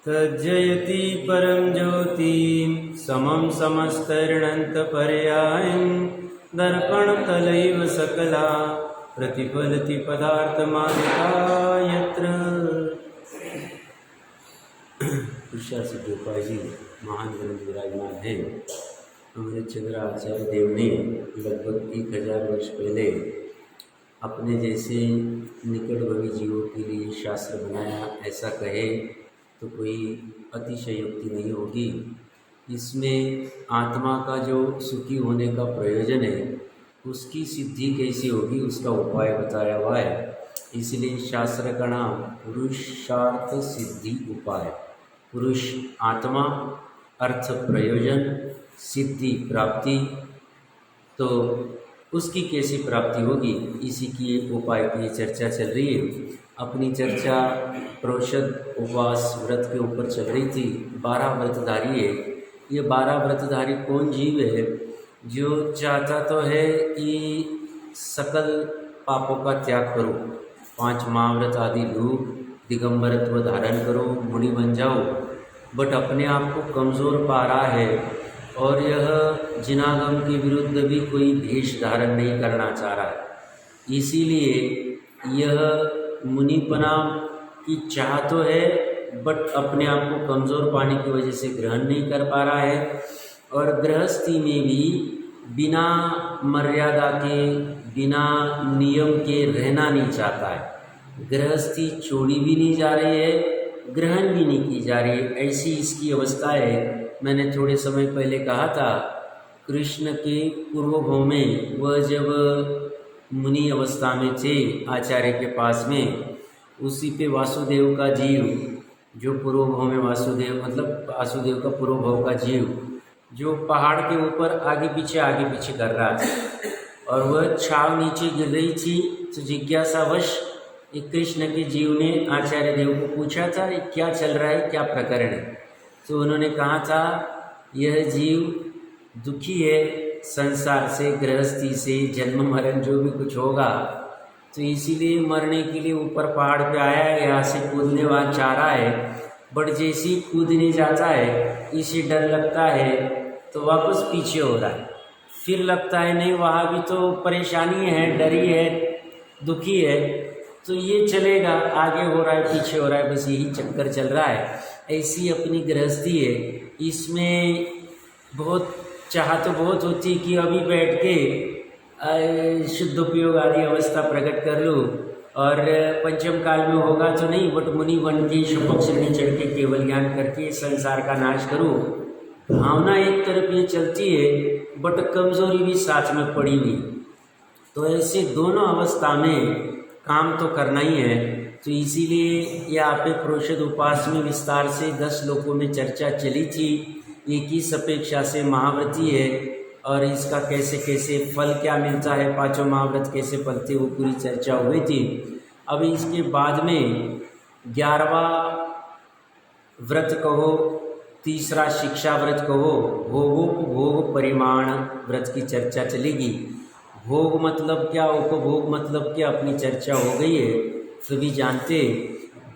तज्जयति परं ज्योतिं समं समस्तर्णन्तपर्यायं दर्पणतलैव सकला प्रतिफलति पदार्थमालिका यत्र। ऋषासिद्धोपाय जी महान ग्रंथ विराजमान है। हमारे चंद्र आचार्य देव ने लगभग 1000 वर्ष पहले अपने जैसे निकटवर्ती जीवों के लिए शास्त्र बनाया, ऐसा कहे तो कोई अतिशयोक्ति नहीं होगी। इसमें आत्मा का जो सुखी होने का प्रयोजन है उसकी सिद्धि कैसी होगी उसका उपाय बताया हुआ है। इसलिए शास्त्र का नाम पुरुषार्थ सिद्धि उपाय। पुरुष आत्मा, अर्थ प्रयोजन, सिद्धि प्राप्ति, तो उसकी कैसी प्राप्ति होगी इसी की उपाय की चर्चा चल रही है। अपनी चर्चा प्रोषद उपवास व्रत के ऊपर चल रही थी। 12 व्रतधारी है। ये 12 व्रतधारी कौन जीव है जो चाहता तो है कि सकल पापों का त्याग करो, 5 महाव्रत आदि लूँ, दिगंबरत्व धारण करो, मुनि बन जाओ, बट अपने आप को कमज़ोर पा रहा है और यह जिनागम के विरुद्ध भी कोई भेष धारण नहीं करना चाह रहा है। इसीलिए यह मुनिपना की चाह तो है बट अपने आप को कमज़ोर पाने की वजह से ग्रहण नहीं कर पा रहा है। और गृहस्थी में भी बिना मर्यादा के, बिना नियम के रहना नहीं चाहता है। गृहस्थी छोड़ी भी नहीं जा रही है, ग्रहण भी नहीं की जा रही है, ऐसी इसकी अवस्था है। मैंने थोड़े समय पहले कहा था कृष्ण के पूर्वभव में वह जब मुनि अवस्था में थे आचार्य के पास में, उसी पे वासुदेव का जीव जो पूर्वभव में वासुदेव मतलब वासुदेव का पूर्वभव का जीव जो पहाड़ के ऊपर आगे पीछे कर रहा था और वह छाव नीचे गिर रही थी। तो जिज्ञासावश एक कृष्ण के जीव ने आचार्य देव को पूछा था क्या चल रहा है, क्या प्रकरण है। तो उन्होंने कहा था यह जीव दुखी है संसार से, गृहस्थी से, जन्म मरण जो भी कुछ होगा, तो इसीलिए मरने के लिए ऊपर पहाड़ पे आया है, यहाँ से कूदने वाला चाह रहा है। बट जैसे ही कूदने जाता है इसे डर लगता है तो वापस पीछे हो रहा है। फिर लगता है नहीं वहाँ भी तो परेशानी है, डरी है, दुखी है, तो ये चलेगा, आगे हो रहा है पीछे हो रहा है, बस यही चक्कर चल रहा है। ऐसी अपनी गृहस्थी है। इसमें बहुत चाह तो बहुत होती कि अभी बैठ के शुद्ध उपयोग आदि अवस्था प्रकट कर लूँ और पंचम काल में होगा तो नहीं, बट मुनि बन के शुभक्ष में चढ़ के केवल ज्ञान करके संसार का नाश करूँ। भावना एक तरफ ये चलती है बट कमजोरी भी साथ में पड़ी हुई। तो ऐसे दोनों अवस्था में काम तो करना ही है। तो इसीलिए यहाँ पे प्रोषद उपास में विस्तार से 10 श्लोकों में चर्चा चली थी। 21 अपेक्षा से महाव्रती है और इसका कैसे कैसे फल क्या मिलता है, 5 महाव्रत कैसे फलते, वो पूरी चर्चा हुई थी। अब इसके बाद में 11वां व्रत कहो, तीसरा शिक्षा व्रत कहो, भोगोपभोग परिमाण व्रत की चर्चा चलेगी। भोग मतलब क्या, उपभोग मतलब क्या, अपनी चर्चा हो गई है, सभी जानते।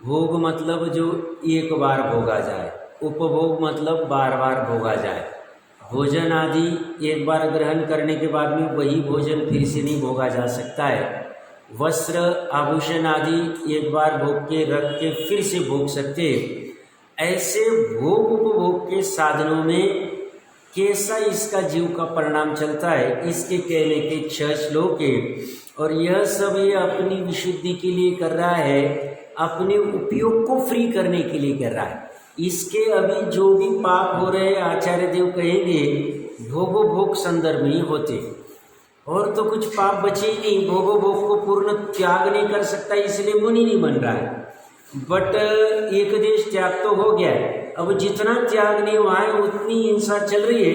भोग मतलब जो एक बार भोगा जाए, उपभोग मतलब बार बार भोगा जाए। भोजन आदि एक बार ग्रहण करने के बाद में वही भोजन फिर से नहीं भोगा जा सकता है। वस्त्र आभूषण आदि एक बार भोग के रख के फिर से भोग सकते। ऐसे भोग उपभोग के साधनों में कैसा इसका जीव का परिणाम चलता है, इसके कहने के 6 श्लोक है। और यह सब ये अपनी विशुद्धि के लिए कर रहा है, अपने उपयोग को फ्री करने के लिए कर रहा है। इसके अभी जो भी पाप हो रहे हैं आचार्य देव कहेंगे भोगोभोग संदर्भ में ही होते, और तो कुछ पाप बचे ही नहीं। भोगोभोग को पूर्ण त्याग नहीं कर सकता, इसलिए मुनि नहीं बन रहा है। बट एक देश त्याग तो हो गया है, अब जितना त्याग नहीं हुआ है उतनी हिंसा चल रही है,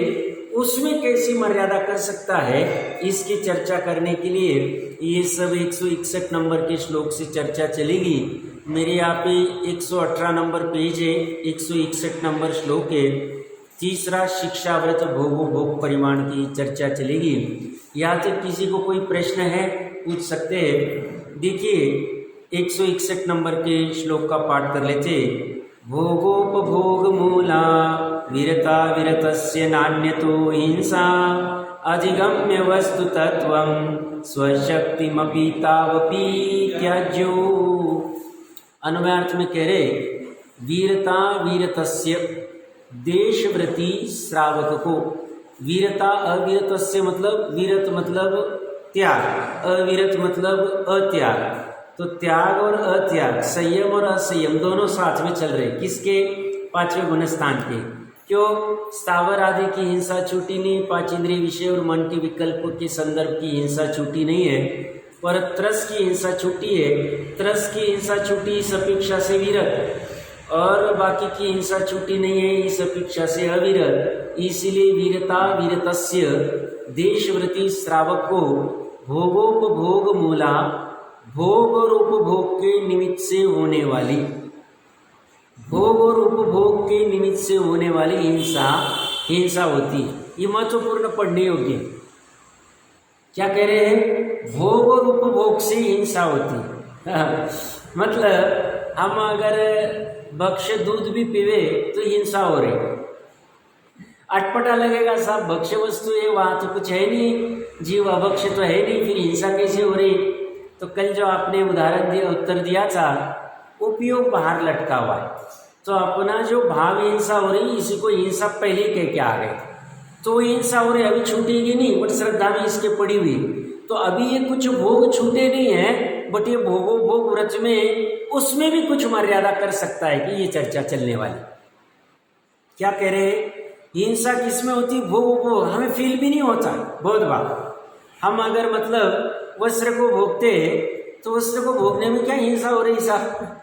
उसमें कैसी मर्यादा कर सकता है, इसकी चर्चा करने के लिए ये सब 161 नंबर के श्लोक से चर्चा चलेगी। मेरे यहाँ पे 118 नंबर पेज है, 161 नंबर श्लोक है। तीसरा शिक्षा व्रत भोगोपभोग परिमाण की चर्चा चलेगी। यहाँ तक किसी को कोई प्रश्न है पूछ सकते हैं। देखिए 161 नंबर के श्लोक का पाठ कर लेते। भोगोपभोग मूला विरता विरतस्य नान्यतो हिंसा अधिगम्य वस्तु तत्वं स्वशक्तिमपि तावपि त्याज्यो। अन्वयार्थ में कह रहे वीरता वीरतस्य देशव्रती श्रावक को। वीरता अविरतस्य मतलब वीरत मतलब त्याग, अविरत मतलब अत्याग। तो त्याग और अत्याग, संयम और असंयम दोनों साथ में चल रहे। किसके? पांचवें गुणस्थान के। क्यों? स्थावर आदि की हिंसा छूटी नहीं, पांच इंद्रिय विषय और मन के विकल्पों के संदर्भ की हिंसा छूटी नहीं है, पर त्रस की हिंसा छूटी है। त्रस की हिंसा छूटी इस अपेक्षा से विरत, और बाकी की हिंसा छूटी नहीं है इस अपेक्षा से अविरत। इसलिए वीरता वीरतस्य देशव्रती श्रावक को भोगोपभोग मूला, भोग और उपभोग के निमित्त से होने वाली, भोग और उपभोग के निमित्त से होने वाली हिंसा होती है। ये महत्वपूर्ण पढ़ने योग्य। क्या कह रहे हैं? भोग और उपभोग से हिंसा होती है। मतलब हम अगर भक्ष दूध भी पीवे तो हिंसा हो रही, अटपटा लगेगा साहब, भक्ष्य वस्तु है, वहाँ तो कुछ है नहीं, जीव अभक्ष्य तो है नहीं, फिर हिंसा कैसे हो रही? तो कल जो आपने उदाहरण दिया, उत्तर दिया था, उपयोग बाहर लटका हुआ है, तो अपना जो भाव हिंसा हो रही, इसी को हिंसा पहले कह के आ गए, तो हिंसा हो रही अभी छूटेगी नहीं, बट श्रद्धा में इसके पड़ी हुई। तो अभी ये कुछ भोग छूटे नहीं है, बट ये भोगो भोग व्रत में उसमें भी कुछ मर्यादा कर सकता है कि ये चर्चा चलने वाली। क्या कह रहे? हिंसा किसमें होती? भोग को हमें फील भी नहीं होता बहुत बार। हम अगर मतलब वस्त्र को भोगते तो वस्त्र को भोगने में क्या हिंसा हो रही साहब?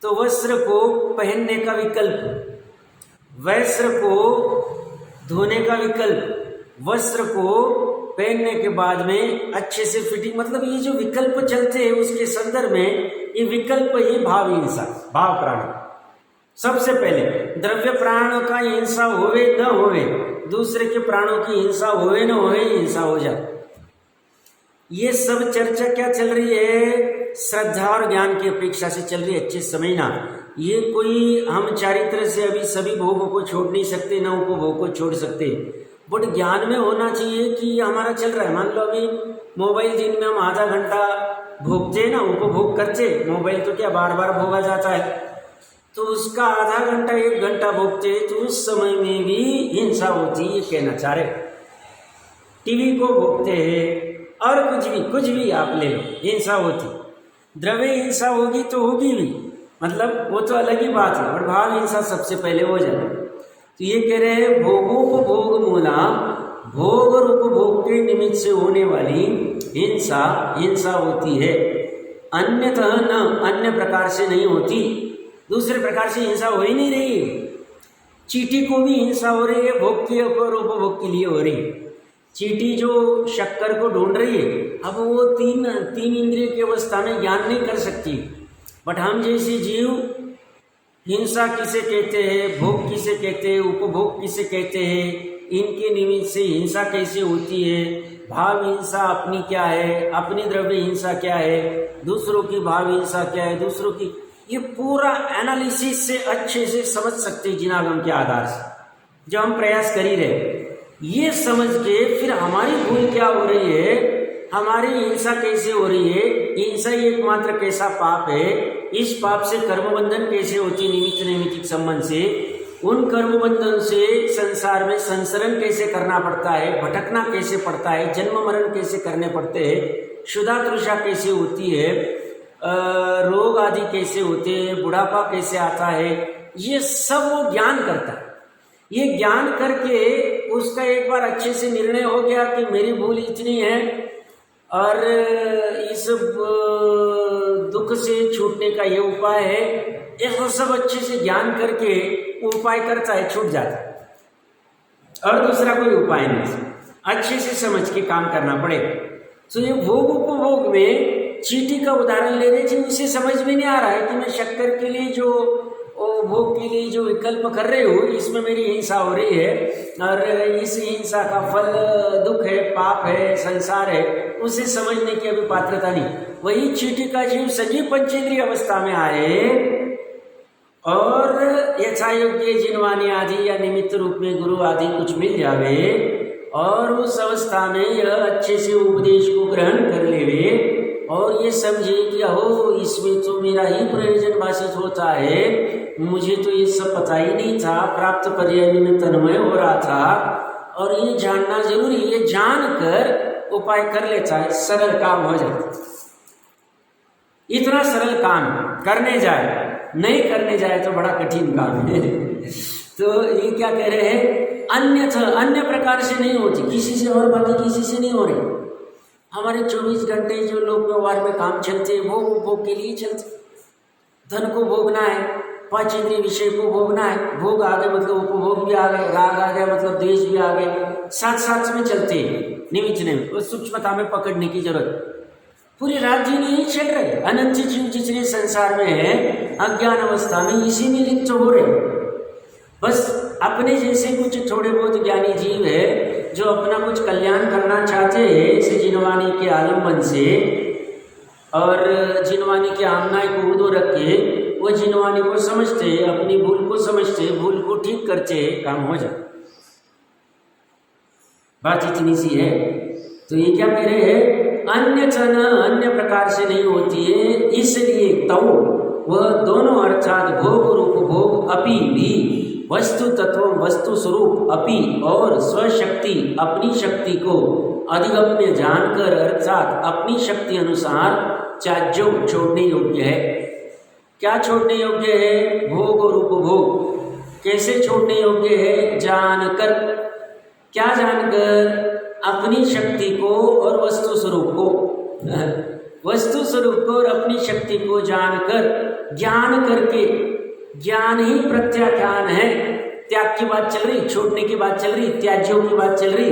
तो वस्त्र को पहनने का विकल्प, वस्त्र को धोने का विकल्प, वस्त्र को पहनने के बाद में अच्छे से फिटिंग, मतलब ये जो विकल्प चलते हैं उसके संदर्भ में ये विकल्प, ये भाव हिंसा, भाव प्राण। सबसे पहले द्रव्य प्राण का हिंसा होवे न होवे, दूसरे के प्राणों की हिंसा होवे न होवे, हिंसा हो जाए। ये सब चर्चा क्या चल रही है? श्रद्धा और ज्ञान की अपेक्षा से चल रही है। अच्छे समझना, ये कोई हम चारित्र से अभी सभी भोगों को छोड़ नहीं सकते, न उपभोग को छोड़ सकते, बट ज्ञान में होना चाहिए कि ये हमारा चल रहा है। मान लो अभी मोबाइल दिन में हम आधा घंटा भोगते ना, उपभोग करते, मोबाइल तो क्या बार बार भोगा जाता है, तो उसका आधा घंटा एक घंटा भोगते, तो उस समय में भी हिंसा होती, ये कहना चाह रहे। टीवी को भोगते हैं और कुछ भी आप ले लो, हिंसा होती। द्रव्य हिंसा होगी तो होगी भी, मतलब वो तो अलग ही बात है, और भाव हिंसा सबसे पहले हो जाए। तो ये कह रहे हैं भोगोपभोग मूला, भोग और उपभोग के निमित्त से होने वाली हिंसा होती है। अन्यतः न, अन्य प्रकार से नहीं होती, दूसरे प्रकार से हिंसा हो ही नहीं रही है। चींटी को भी हिंसा हो रही है, भोग के और उपभोग के लिए हो रही है। चींटी जो शक्कर को ढूंढ रही है, अब वो तीन इंद्रिय की अवस्था में ज्ञान नहीं कर सकती, बट हम जैसे जीव हिंसा किसे कहते हैं, भोग किसे कहते हैं, उपभोग किसे कहते हैं, इनके निमित्त से हिंसा कैसे होती है, भाव हिंसा अपनी क्या है, अपनी द्रव्य हिंसा क्या है, दूसरों की भाव हिंसा क्या है, दूसरों की, ये पूरा एनालिसिस से अच्छे से समझ सकते हैं जिनागम के आधार से, जो हम प्रयास कर ही रहे। ये समझ के फिर हमारी भूल क्या हो रही है, हमारी हिंसा कैसे हो रही है, हिंसा ही एकमात्र कैसा पाप है, इस पाप से कर्मबंधन कैसे होती, निमित्त नैमित्तिक संबंध से, उन कर्मबंधन से संसार में संसरण कैसे करना पड़ता है, भटकना कैसे पड़ता है, जन्म मरण कैसे करने पड़ते हैं, क्षुधा तृषा कैसे होती है, रोग आदि कैसे होते हैं, बुढ़ापा कैसे आता है, ये सब वो ज्ञान करता है। ये ज्ञान करके उसका एक बार अच्छे से निर्णय हो गया कि मेरी भूल इतनी है और इस दुख से छूटने का ये उपाय है, ये सब अच्छे से ज्ञान करके उपाय करता है, छूट जाता है, और दूसरा कोई उपाय नहीं, अच्छे से समझ के काम करना पड़ेगा। तो ये भोग उपभोग में चींटी का उदाहरण ले रहे थे, उसे समझ में नहीं आ रहा है कि मैं शक्कर के लिए जो भोग के लिए जो विकल्प कर रहे हो, इसमें मेरी हिंसा हो रही है, और इस हिंसा का फल दुख है, पाप है, संसार है, उसे समझने की अभी पात्रता नहीं। वही चीटी का जीव सजीव पंचेंद्रिय अवस्था में आए और यथायोग्य जिनवानी आदि या निमित्त रूप में गुरु आदि कुछ मिल जावे और उस अवस्था में यह अच्छे से उपदेश को ग्रहण कर लेवे और ये समझे कि अहो इसमें तो मेरा ही प्रयोजन भाषित होता है, मुझे तो ये सब पता ही नहीं था, प्राप्त पर्याय में तन्मय हो रहा था और ये जानना जरूरी, ये जानकर उपाय कर लेता है, सरल काम हो जाता। इतना सरल काम करने जाए, नहीं करने जाए तो बड़ा कठिन काम है। तो ये क्या कह रहे हैं, अन्य प्रकार से नहीं होती, किसी से और बाकी किसी से नहीं हो रही। हमारे 24 घंटे जो लोक व्यवहार में काम चलते हैं वो उपभोग के लिए चलते, धन को भोगना है, पांच इंद्रिय विषय को भोगना है, भोग आ गए मतलब उपभोग भी आ गए, राग आ गया मतलब द्वेष भी आ गए, साथ साथ में चलते हैं, निमित्त में उस सूक्ष्मता में पकड़ने की जरूरत। पूरी रात दिन यही चल रहे, अनंत जीव जितने संसार में है अज्ञान अवस्था में इसी में लिप्त हो रहे। बस अपने जैसे कुछ थोड़े बहुत ज्ञानी जीव है जो अपना कुछ कल्याण करना चाहते हैं इस जिनवानी के आलम्बन से और जिनवानी के आमनाय को उर्दू रख के वो जिनवानी को समझते, अपनी भूल को समझते, भूल को ठीक करते, काम हो जाए। बात इतनी सी है। तो ये क्या कह रहे हैं, अन्य प्रकार से नहीं होती है, इसलिए तौ वह दोनों अर्थात भोग और उपभोग अपि भी वस्तु तत्व वस्तु स्वरूप अपि और स्वशक्ति अपनी शक्ति को अधिगम्य जानकर अर्थात अपनी शक्ति अनुसार त्याज्यो छोड़ने योग्य है। क्या छोड़ने योग्य है, भोग और उपभोग। कैसे छोड़ने योग्य है, जानकर। क्या जानकर, अपनी शक्ति को और वस्तु स्वरूप को, वस्तु स्वरूप को और अपनी शक्ति को जानकर, ज्ञान करके, ज्ञान ही प्रत्याख्यान है। त्याग की बात चल रही, छोड़ने की बात चल रही, त्याज्यों की बात चल रही।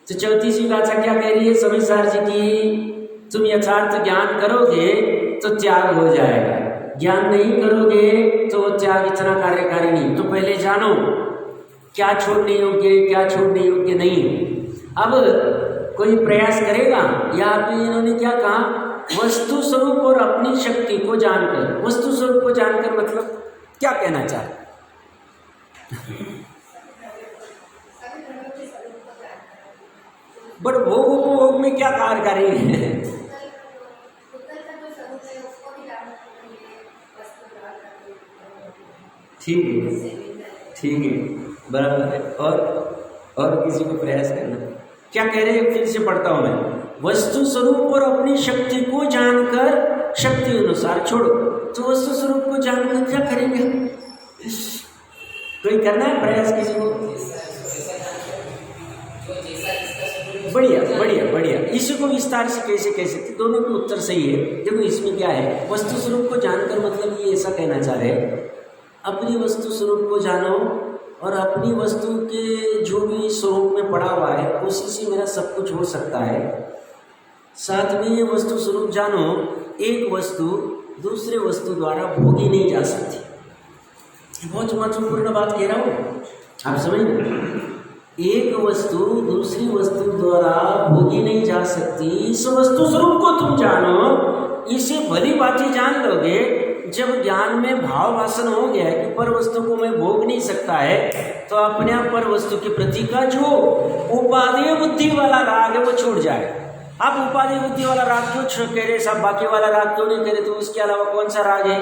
तो 34वीं गाथा क्या कह रही है समीसार जी की, तुम यथार्थ ज्ञान करोगे तो त्याग हो जाएगा, ज्ञान नहीं करोगे तो त्याग इतना कार्यकारी नहीं। तो पहले जानो क्या छोड़ने योग्य, क्या छोड़ने योग्य नहीं। अब कोई प्रयास करेगा, यहाँ पे इन्होंने क्या कहा, वस्तु स्वरूप और अपनी शक्ति को जानकर। वस्तु स्वरूप को जानकर मतलब क्या कहना चाहते, बट भोग उपभोग में क्या कार्यकारी है। ठीक है, ठीक है, बराबर है। और किसी को प्रयास करना। क्या कह रहे हैं, फिर से पढ़ता हूं मैं, वस्तु स्वरूप और अपनी शक्ति को जानकर शक्ति अनुसार छोड़ो। तो वस्तु स्वरूप को जानकर क्या करेंगे, कोई करना है प्रयास किसी को? बढ़िया बढ़िया बढ़िया। इसी को विस्तार से कैसे कह सकते, दोनों के उत्तर सही है। देखो इसमें क्या है, वस्तु स्वरूप को जानकर मतलब ये ऐसा कहना चाह रहे हैं, अपनी वस्तु स्वरूप को जानो और अपनी वस्तु के जो भी स्वरूप में पड़ा हुआ है उसी से मेरा सब कुछ हो सकता है। साथ में ये वस्तु स्वरूप जानो, एक वस्तु दूसरे वस्तु द्वारा भोगी नहीं जा सकती। बहुत महत्वपूर्ण बात कह रहा हूँ, आप समझ रहे। एक वस्तु दूसरी वस्तु द्वारा भोगी नहीं जा सकती। इस वस्तु स्वरूप को तुम जानो, इसे भली बातें जान लोगे। जब ज्ञान में भाव वासन हो गया है कि पर वस्तु को मैं भोग नहीं सकता है, तो अपने आप पर वस्तु के प्रति का जो उपादेय बुद्धि वाला राग है वो छूट जाए। आप उपादेय बुद्धि वाला राग क्यों कह रहे साहब, बाकी वाला राग क्यों नहीं कह रहे, तो उसके अलावा कौन सा राग है?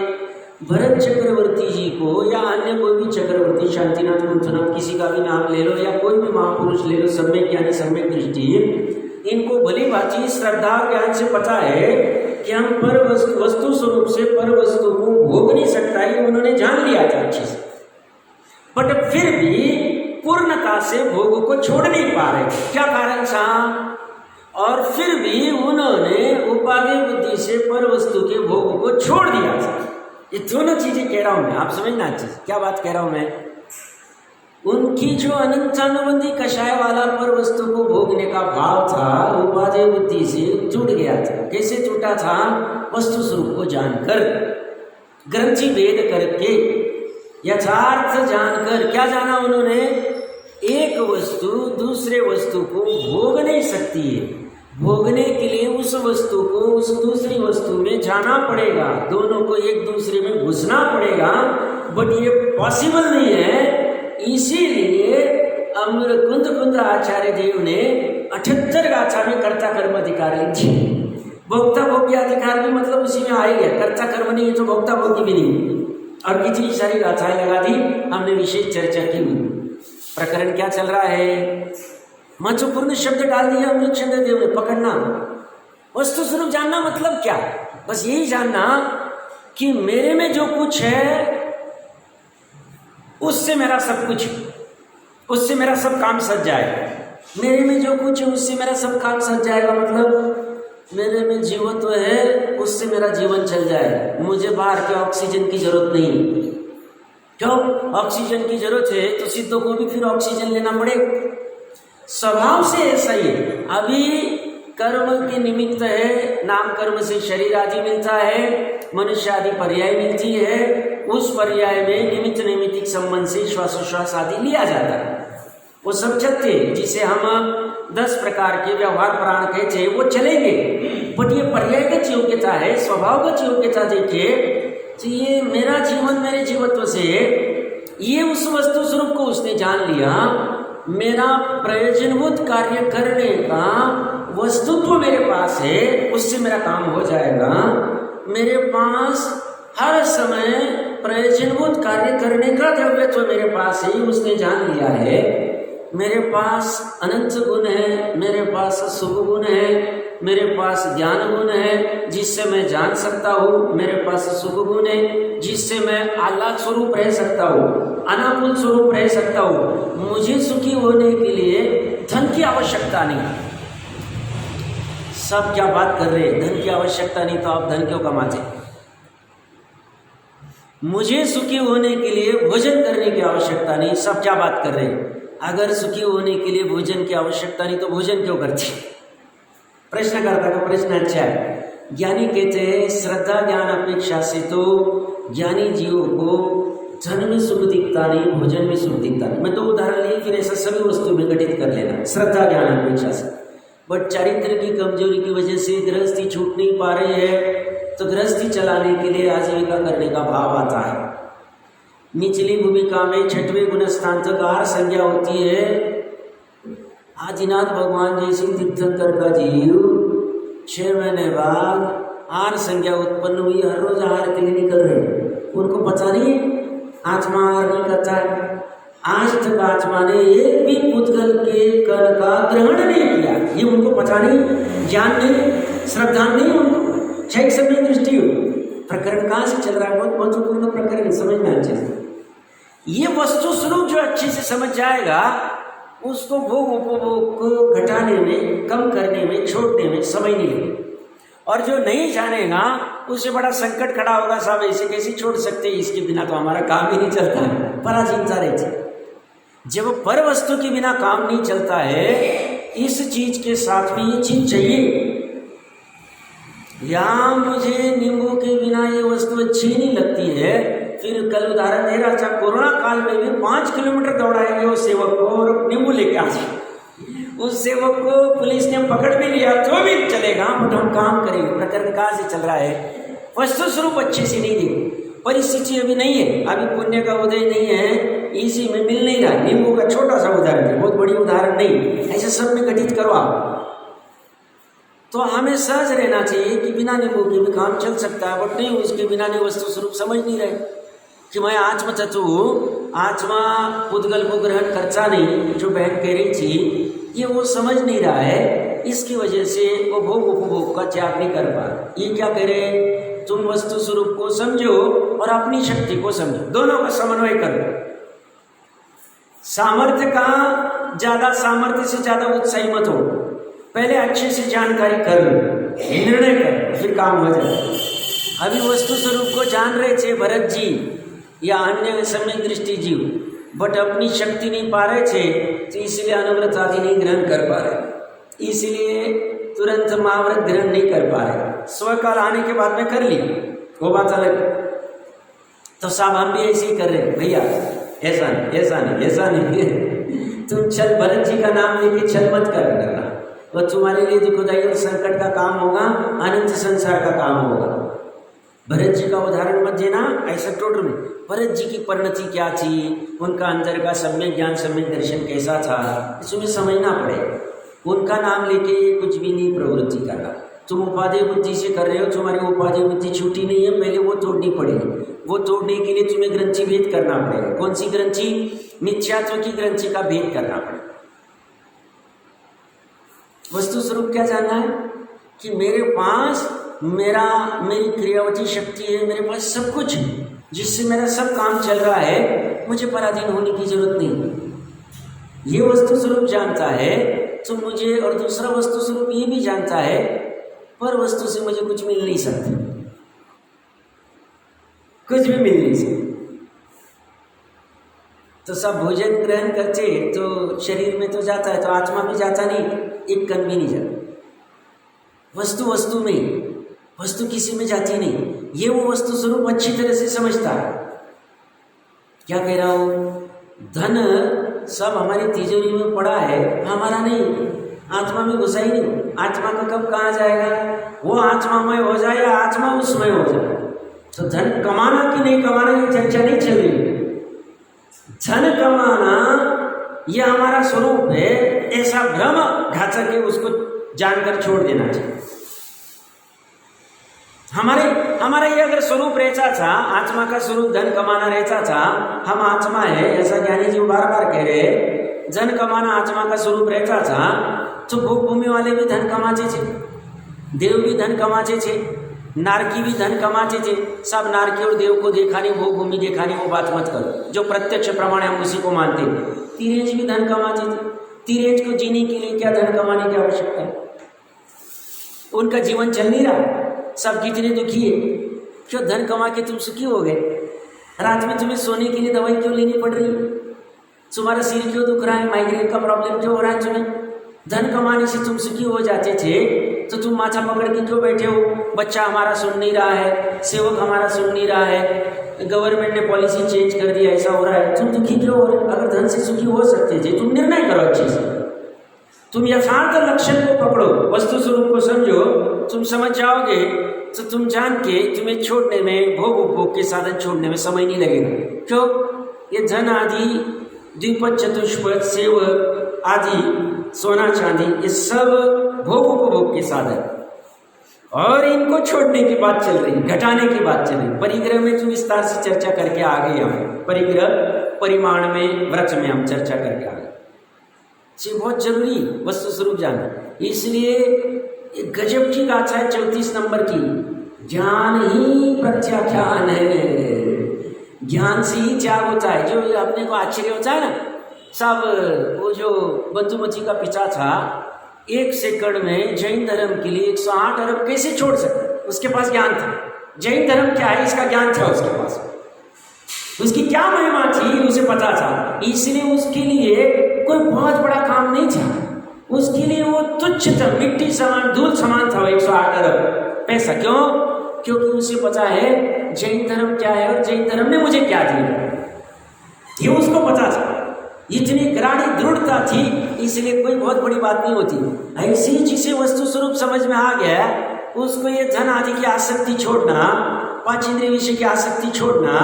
भरत चक्रवर्ती जी को या अन्य कोई भी चक्रवर्ती, शांतिनाथ कुंथनाथ, किसी का भी नाम ले लो या कोई भी महापुरुष ले लो, सम्यक यानी सम्यक दृष्टि, इनको भली भांति श्रद्धा ज्ञान से पता है कि हम पर वस्तु स्वरूप से पर वस्तु को भोग नहीं सकता है, उन्होंने जान लिया था अच्छे से, बट फिर भी पूर्णता से भोग को छोड़ नहीं पा रहे। क्या कारण था? और फिर भी उन्होंने उपादेय बुद्धि से पर वस्तु के भोग को छोड़ दिया था। ये दोनों चीजें कह रहा हूं मैं, आप समझना अच्छे से क्या बात कह रहा हूं मैं। उनकी जो अनंतानुबंधी कषाय वाला पर वस्तु को भोगने का भाव था, उपादेय बुद्धि से टूट गया था। कैसे टूटा था? वस्तु स्वरूप को जानकर, ग्रंथि भेद करके, यथार्थ जानकर। क्या जाना उन्होंने? एक वस्तु दूसरे वस्तु को भोग नहीं सकती है। भोगने के लिए उस वस्तु को उस दूसरी वस्तु में जाना पड़ेगा, दोनों को एक दूसरे में घुसना पड़ेगा, बट ये पॉसिबल नहीं है। इसीलिए कुंद आचार्य देव ने 78 गाथा में कर्ता कर्म अधिकार लिखी। भोक्ता भोग्य अधिकार भी मतलब उसी में आ ही गया, कर्ता कर्म नहीं है तो भोक्ता भोग्य भी नहीं। और कितनी सारी गाथाएं लगा दी, हमने विशेष चर्चा की। प्रकरण क्या चल रहा है? महत्वपूर्ण शब्द डाल दिया अमृतचंद्र देव ने, पकड़ना। वस्तु स्वरूप जानना मतलब क्या? बस यही जानना कि मेरे में जो कुछ है उससे मेरा सब कुछ, उससे मेरा सब काम सज जाएगा। मेरे में जो कुछ है उससे मेरा सब काम सज जाएगा, मतलब मेरे में जीवत्व है, उससे मेरा जीवन चल जाएगा। मुझे बाहर के ऑक्सीजन की जरूरत नहीं। क्यों ऑक्सीजन की जरूरत है? तो सिद्धों को भी फिर ऑक्सीजन लेना पड़ेगा। स्वभाव से ऐसा ही है। अभी कर्म के निमित्त है, नाम कर्म से शरीर आदि मिलता है, मनुष्य आदि पर्याय मिलती है। उस पर्याय में निमित्त नैमित्तिक संबंध से श्वासोश्वास आदि लिया जाता है। वो सब चलते, जिसे हम 10 प्रकार के व्यवहार प्राण कहते हैं, वो चलेंगे। बट ये पर्यायगत योग्यता है, स्वभावगत योग्यता देखिए। तो ये मेरा जीवन मेरे जीवत्व से, ये उस वस्तु स्वरूप को उसने जान लिया। मेरा प्रयोजनभूत कार्य करने का वस्तुत्व मेरे पास है, उससे मेरा काम हो जाएगा। मेरे पास हर समय प्रयोजनभूत कार्य करने का द्रव्यत्व मेरे पास है, उसने जान लिया है। मेरे पास अनंत गुण है, मेरे पास शुभ गुण है, मेरे पास ज्ञान गुण है जिससे मैं जान सकता हूँ, मेरे पास शुभ गुण है जिससे मैं आह्लाद स्वरूप रह सकता हूँ, अनाकुल स्वरूप रह सकता हूँ। मुझे सुखी होने के लिए धन की आवश्यकता नहीं। सब क्या बात कर रहे हैं? धन की आवश्यकता नहीं तो आप धन क्यों कमाते? मुझे सुखी होने के लिए भोजन करने की आवश्यकता नहीं। सब क्या बात कर रहे हैं? अगर सुखी होने के लिए भोजन की आवश्यकता नहीं तो भोजन क्यों करते? प्रश्नकर्ता का प्रश्न अच्छा है। ज्ञानी कहते हैं श्रद्धा ज्ञान अपेक्षा से तो ज्ञानी जीवों को धन में सुख दिखता नहीं, भोजन में सुख दिखता नहीं। मैं तो उदाहरण लिए, फिर ऐसा सभी वस्तु में घटित कर लेना श्रद्धा ज्ञान अपेक्षा से। बट चारित्र की कमजोरी की वजह से गृहस्थी छूट नहीं पा रही है, तो गृहस्थी चलाने के लिए आजीविका करने का भाव आता है। निचली भूमिका में 6वें गुण स्थान तक आहार संज्ञा होती है। आदिनाथ भगवान जैसे तीर्थंकर का जीव 6 महीने बाद आहार संज्ञा उत्पन्न हुई, हर रोज आहार के लिए निकल रहे। उनको पता नहीं आत्मा आहार नहीं करता है। आज तक आत्मा ने एक भी पुद्गल के कण का ग्रहण नहीं किया, ये उनको पता नहीं, ज्ञान नहीं, श्रद्धा नहीं उनको। 6 समय दृष्टि हो। प्रकरण कहाँ से चल रहा है? बहुत महत्वपूर्ण प्रकरण, समझना अच्छे से। ये वस्तु स्वरूप जो अच्छे से समझ जाएगा, उसको भोग उपभोग को घटाने में, कम करने में, छोड़ने में समय नहीं लगेगा। और जो नहीं जानेगा उससे बड़ा संकट खड़ा होगा, साहब ऐसे कैसे छोड़ सकते हैं, इसके बिना तो हमारा काम ही नहीं चलता है। पराधीनता रहती। जब पर वस्तु के बिना काम नहीं चलता है, इस चीज के साथ भी ये चीज चाहिए। या मुझे नींबू के बिना ये वस्तु अच्छी नहीं लगती है। फिर कल उदाहरण दे रहा था, कोरोना काल में भी 5 किलोमीटर दौड़ाएंगे वो सेवक को और नींबू लेके आ जाए। उस सेवक को पुलिस ने पकड़ भी लिया तो भी चलेगा, बट हम काम करेंगे। प्रकरण कहाँ से चल रहा है? वस्तु स्वरूप अच्छे से नहीं दिखे, परिस्थिति अभी नहीं है, अभी पुण्य का उदय नहीं है, इसी में मिल नहीं रहा। नींबू का छोटा सा उदाहरण है, बहुत बड़ी उदाहरण नहीं। ऐसे सब में घटित करो आप। तो हमें सहज रहना चाहिए कि बिना नींबू के भी काम चल सकता है, बट नहीं, उसके बिना नहीं वस्तु स्वरूप समझ नहीं रहे कि मैं आत्म तत्व हूँ। आत्मा पुद्गल को ग्रहण करता नहीं, जो बहन कह रही थी, ये वो समझ नहीं रहा है। इसकी वजह से वो भोग उपभोग का त्याग नहीं कर पा रहा। ये क्या करे? तुम वस्तु स्वरूप को समझो और अपनी शक्ति को समझो, दोनों का समन्वय करो। सामर्थ्य का ज्यादा, सामर्थ्य से ज्यादा उत्साही मत हो। पहले अच्छे से जानकारी कर लो, निर्णय कर, फिर काम हो जाए। अभी वस्तु स्वरूप को जान रहे थे भरत जी या अन्य समय दृष्टि जीव, बट अपनी शक्ति नहीं पा रहे थे, तो इसलिए अनव्रत आदि नहीं ग्रहण कर पा रहे, इसलिए तुरंत महाव्रत ग्रहण नहीं कर पा रहे। स्वकाल आने के बाद में कर ली, वो बात अलग। तो साहब हम भी ऐसे ही कर रहे हैं भैया, ऐसा नहीं, ऐसा नहीं, ऐसा नहीं। तुम छल, भरत जी का नाम लेके छल मत करना। वह तुम्हारे लिए दुखदायी और संकट का काम होगा, अनंत संसार का काम होगा। भरत जी का उदाहरण मत देना ऐसा टोटर में। भरत जी की परिणति क्या थी, उनका अंदर का सम्यक ज्ञान सम्यक दर्शन कैसा था, इसमें समझना पड़ेगा। उनका नाम लेके कुछ भी नहीं प्रवृत्ति करना। तुम उपादेय बुद्धि से कर रहे हो, तुम्हारी उपादेय बुद्धि छूटी नहीं है, पहले वो तोड़नी पड़ेगी। वो तोड़ने के लिए तुम्हें ग्रंथि भेद करना पड़ेगा। कौन सी ग्रंथि? मिथ्यात्व की ग्रंथि का भेद करना पड़ेगा। वस्तु स्वरूप क्या जानना है कि मेरे पास मेरी क्रियावती शक्ति है, मेरे पास सब कुछ है जिससे मेरा सब काम चल रहा है, मुझे पराधीन होने की जरूरत नहीं। ये वस्तु स्वरूप जानता है तो मुझे, और दूसरा वस्तु स्वरूप ये भी जानता है पर वस्तु से मुझे कुछ मिल नहीं सकता, कुछ भी मिल नहीं सकता। तो सब भोजन ग्रहण करते तो शरीर में तो जाता है, तो आत्मा में जाता नहीं, एक कण भी नहीं जाता। वस्तु में, वस्तु किसी में जाती नहीं। ये वो वस्तु स्वरूप अच्छी तरह से समझता है। क्या कह रहा हूँ? धन सब हमारी तिजोरी में पड़ा है, हमारा नहीं, आत्मा में घुसा ही नहीं। आत्मा का कब कहाँ जाएगा? वो आत्मामय हो जाए या आत्मा उसमय हो जाए। तो धन कमाना कि नहीं कमाना ये चर्चा नहीं चल रही। धन कमाना यह हमारा स्वरूप है, ऐसा भ्रम घातक है, उसको जानकर छोड़ देना चाहिए। हमारा ये अगर स्वरूप रहता था, आत्मा का स्वरूप धन कमाना रहता था, हम आत्मा है ऐसा ज्ञानी जी बार बार कह रहे, धन कमाना आत्मा का स्वरूप रहता था, तो भोग भूमि वाले भी धन कमाते थे, देव भी धन कमाते थे, नारकी भी धन कमाते थे। सब नारकी और देव को देखा नहीं, भोग भूमि देखा नहीं, वो बात मत करो। जो प्रत्यक्ष प्रमाण है हम उसी को मानते हैं। तिरेंज भी धन कमाते थे। तिरेंज को जीने के लिए क्या धन कमाने की आवश्यकता है? उनका जीवन चल नहीं रहा, सब कितने दुखी है। क्यों? धन कमा के तुम सुखी हो गए। रात में तुम्हें सोने के लिए दवाई क्यों लेनी पड़ रही है? तुम्हारा सिर क्यों दुख रहा है? माइग्रेन का प्रॉब्लम क्यों हो रहा है तुम्हें? धन कमाने से तुम सुखी हो जाते थे, तो तुम माथा पकड़ के क्यों बैठे हो? बच्चा हमारा सुन नहीं रहा है, सेवक हमारा सुन नहीं रहा है, गवर्नमेंट ने पॉलिसी चेंज कर दिया, ऐसा हो रहा है, तुम दुखी क्यों हो रहे? अगर धन से सुखी हो सकते थे, तुम निर्णय करो अच्छे से। तुम यथार्थ लक्षण को पकड़ो, वस्तु स्वरूप को समझो, तुम समझ जाओगे तो तुम जान के तुम्हें छोड़ने में, भोग उपभोग के साधन छोड़ने में समय नहीं लगेगा। क्यों? ये धन आदि, द्विपद चतुष्पद, सेवक आदि, सोना चांदी, ये सब भोग उपभोग के साधन, और इनको छोड़ने की बात चल रही, घटाने की बात चल रही। परिग्रह में तुम विस्तार से चर्चा करके आ गए। हम परिग्रह परिमाण में, वृक्ष में हम चर्चा करके आ गए। ये बहुत जरूरी वस्तु स्वरूप जानना। इसलिए गजब की गाथा है 34 नंबर की, ज्ञान ही प्रत्याख्यान है। ज्ञान से ही त्याग होता है। जो अपने को आश्चर्य होता है ना, सब वो जो बंधुमती का पिता था, 1 सेकंड में जैन धर्म के लिए 108 अरब कैसे छोड़ सकता? उसके पास ज्ञान था। जैन धर्म क्या है इसका ज्ञान था उसके पास, उसकी क्या महिमा थी उसे पता था। इसलिए उसके लिए कोई बहुत बड़ा काम नहीं था, उसके लिए वो तुच्छ था, मिट्टी समान, धूल समान था 108 अरब पैसा। क्यों? क्योंकि उसे पता है जैन धर्म क्या है और जैन धर्म ने मुझे क्या दिया, ये उसको पता था। इतनी ग्राड़ी दृढ़ता थी, इसलिए कोई बहुत बड़ी बात नहीं होती। ऐसी जिसे वस्तु स्वरूप समझ में आ गया, उसको ये धन आदि की आसक्ति छोड़ना, पांच इंद्रिय विषय की आसक्ति छोड़ना,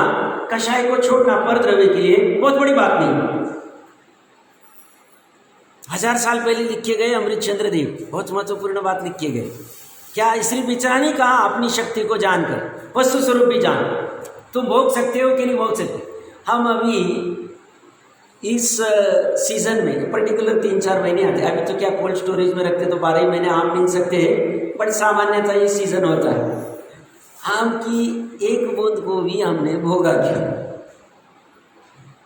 कषाय को छोड़ना पर द्रव्य के लिए बहुत बड़ी बात नहीं। 1000 साल पहले लिखे गए अमृत चंद्र देव बहुत महत्वपूर्ण बात लिखे गए। क्या इसलिए विचार नहीं कहा? अपनी शक्ति को जानकर, वस्तु स्वरूप भी जान। तुम भोग सकते हो कि नहीं भोग सकते? हम अभी इस सीजन में पर्टिकुलर 3-4 महीने आते हैं। अभी तो क्या कोल्ड स्टोरेज में रखते तो 12 ही महीने आम मिल सकते हैं, बट सामान्यतः ये सीजन होता है। आम की एक बूंद को भी हमने भोगा क्यों?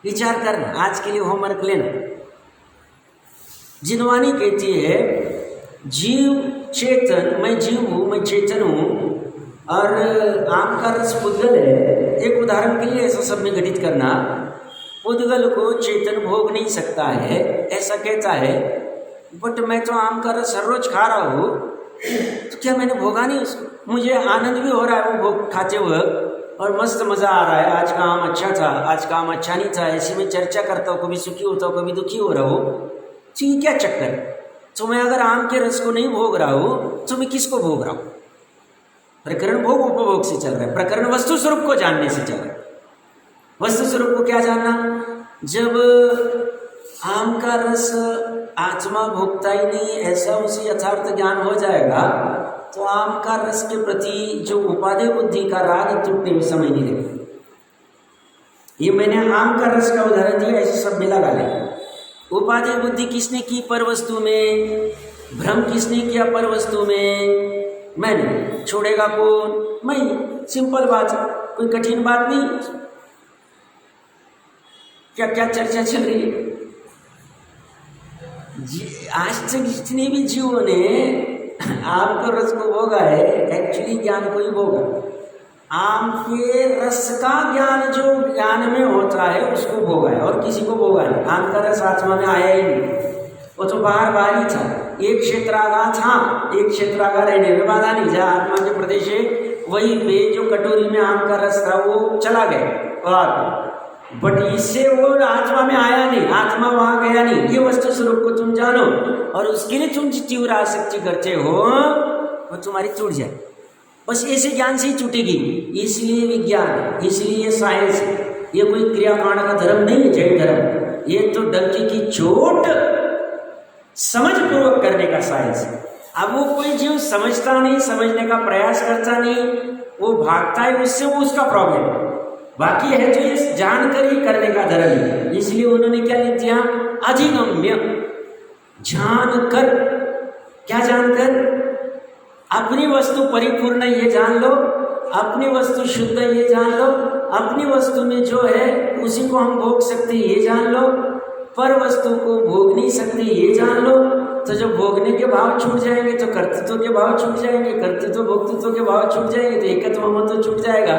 विचार करना, आज के लिए होमवर्क लेना। जिनवानी कहती है जीव चेतन, मैं जीव हूँ, मैं चेतन हूँ, और आम का रस पुद्गल है। एक उदाहरण के लिए ऐसा सब में घटित करना, पुद्गल को चेतन भोग नहीं सकता है ऐसा कहता है, बट मैं तो आम का रस हर रोज खा रहा हूँ, तो क्या मैंने भोगा नहीं उसको? मुझे आनंद भी हो रहा है वो भोग खाते हुए, और मस्त मज़ा आ रहा है। आज का आम अच्छा था, आज का आम अच्छा नहीं था, ऐसी में चर्चा करता हूँ, कभी सुखी होता हूँ, कभी दुखी हो रहा हूँ। तो ये क्या चक्कर? तो मैं अगर आम के रस को नहीं भोग रहा हूँ तो मैं किसको भोग रहा हूँ? प्रकरण भोग उपभोग से चल रहा है, प्रकरण वस्तु स्वरूप को जानने से चल रहा है। वस्तु स्वरूप को क्या जानना? जब आम का रस आत्मा भोगता ही नहीं ऐसा उसे यथार्थ ज्ञान हो जाएगा तो आम का रस के प्रति जो उपादेय बुद्धि का राग टूटने में समय नहीं लगेगा। ये मैंने आम का रस का उदाहरण दिया, ऐसे सब में लगा लें। उपादेय बुद्धि किसने की पर वस्तु में? भ्रम किसने किया पर वस्तु में? मैंने। छोड़ेगा कौन? मैं। सिंपल बात, कोई कठिन बात नहीं। क्या क्या चर्चा चल रही है? आज तक जितने भी जीवों ने आम को रस को भोगा है एक्चुअली ज्ञान को ही भोगा। आम के रस का ज्ञान जो ज्ञान में होता है उसको भोगा है और किसी को भोगा नहीं। आम का रस आत्मा में आया ही नहीं, वो तो बाहर ही था। एक क्षेत्रागा था, एक क्षेत्रागा रहने में बाधा नहीं। जहाँ आत्मा के प्रदेश है वहीं पे जो कटोरी में आम का रस था वो चला गया, बट इससे वो आत्मा में आया नहीं, आत्मा वहां गया नहीं। ये वस्तु स्वरूप को तुम जानो और उसके लिए तुम तीव्र आसक्ति करते हो वो तुम्हारी टूट जाए। बस ऐसे ज्ञान से ही छूटेगी। इसलिए विज्ञान, इसलिए साइंस, ये कोई क्रियाकांड का धर्म नहीं है, जैन धर्म। ये तो डंके की चोट समझ पूर्वक करने का साइंस है। अब वो कोई जीव समझता नहीं, समझने का प्रयास करता नहीं, वो भागता है उससे, वो उसका प्रॉब्लम है। बाकी है तो ये जानकर ही करने का धर्म है। इसलिए उन्होंने क्या लिख दिया? अधिगम्य। जानकर, क्या जानकर? अपनी वस्तु परिपूर्ण ये जान लो, अपनी वस्तु शुद्ध ये जान लो, अपनी वस्तु में जो है उसी को हम भोग सकते ये जान लो, पर वस्तु को भोग नहीं सकते ये जान लो। तो जब भोगने के भाव छूट जाएंगे तो कर्तृत्व के भाव छूट जाएंगे, कर्तृत्व भोक्तृत्व के भाव छूट जाएंगे तो एकत्व ममत्व छूट जाएगा,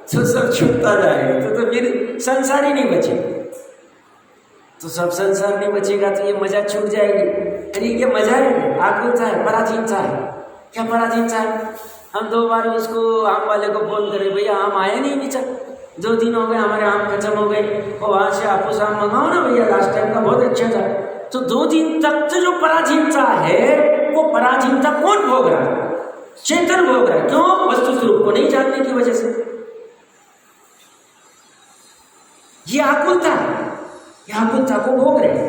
तो सब छूटता जाएगा। तो फिर संसार ही नहीं बचेगा। तो सब संसार नहीं बचेगा तो ये मजा छूट जाएगी। अरे ये मजा है, आकुलता है, पराधीनता है। क्या पराधीनता है? हम 2 बार इसको आम वाले को फोन करें, भैया आम आया नहीं अभी तक, 2 दिन हो गए हमारे आम खत्म हो गए, और वहाँ से आपको आम मंगाओ ना भैया, लास्ट टाइम का बहुत अच्छा था। तो 2 दिन तक तो जो पराधीनता है वो पराधीनता कौन भोग रहा है? चेतन भोग रहा है। क्यों? वस्तु स्वरूप को नहीं जानने की वजह से। ये आकुलता है, ये आकुलता को भोग रहे हैं।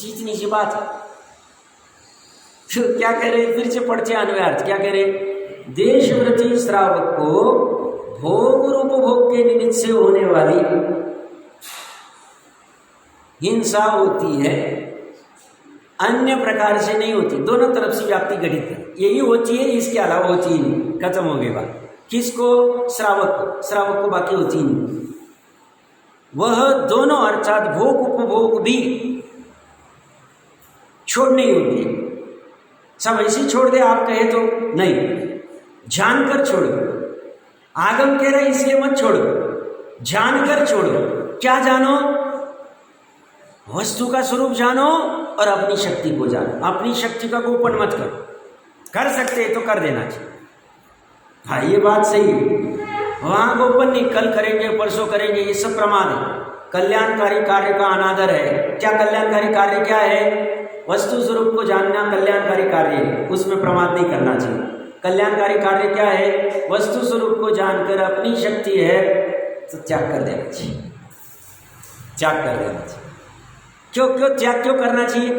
इतनी सी बात है। फिर क्या कह रहे? फिर से पढ़ते अन्वयार्थ क्या कह रहे? देशव्रती श्रावक को भोग और उपभोग के निमित्त से होने वाली हिंसा होती है, अन्य प्रकार से नहीं होती। दोनों तरफ से व्याप्ति घटित है, यही होती है, इसके अलावा होती ही नहीं। खत्म हो गई बात। किसको? श्रावक को। श्रावक को बाकी होती ही नहीं। वह दोनों अर्थात भोग उपभोग भी छोड़नी होती है। सब ऐसे छोड़ दे आप कहे तो नहीं, जानकर छोड़ो। आगम कह रहे इसलिए मत छोड़ो, जानकर छोड़ो। क्या जानो? वस्तु का स्वरूप जानो और अपनी शक्ति को जानो। अपनी शक्ति का गोपन मत करो, कर सकते तो कर देना चाहिए। हाँ ये बात सही है, वहां गोपन नहीं, कल करेंगे परसों करेंगे, ये सब प्रमाद है। कल्याणकारी कार्य का अनादर है। क्या कल्याणकारी कार्य क्या है? वस्तु स्वरूप को जानना कल्याणकारी कार्य है, उसमें प्रमाद नहीं करना चाहिए। कल्याणकारी कार्य क्या है? वस्तु स्वरूप को जानकर अपनी शक्ति है तो त्याग कर देना चाहिए, त्याग कर देना चाहिए। क्यों क्यों त्याग क्यों करना चाहिए?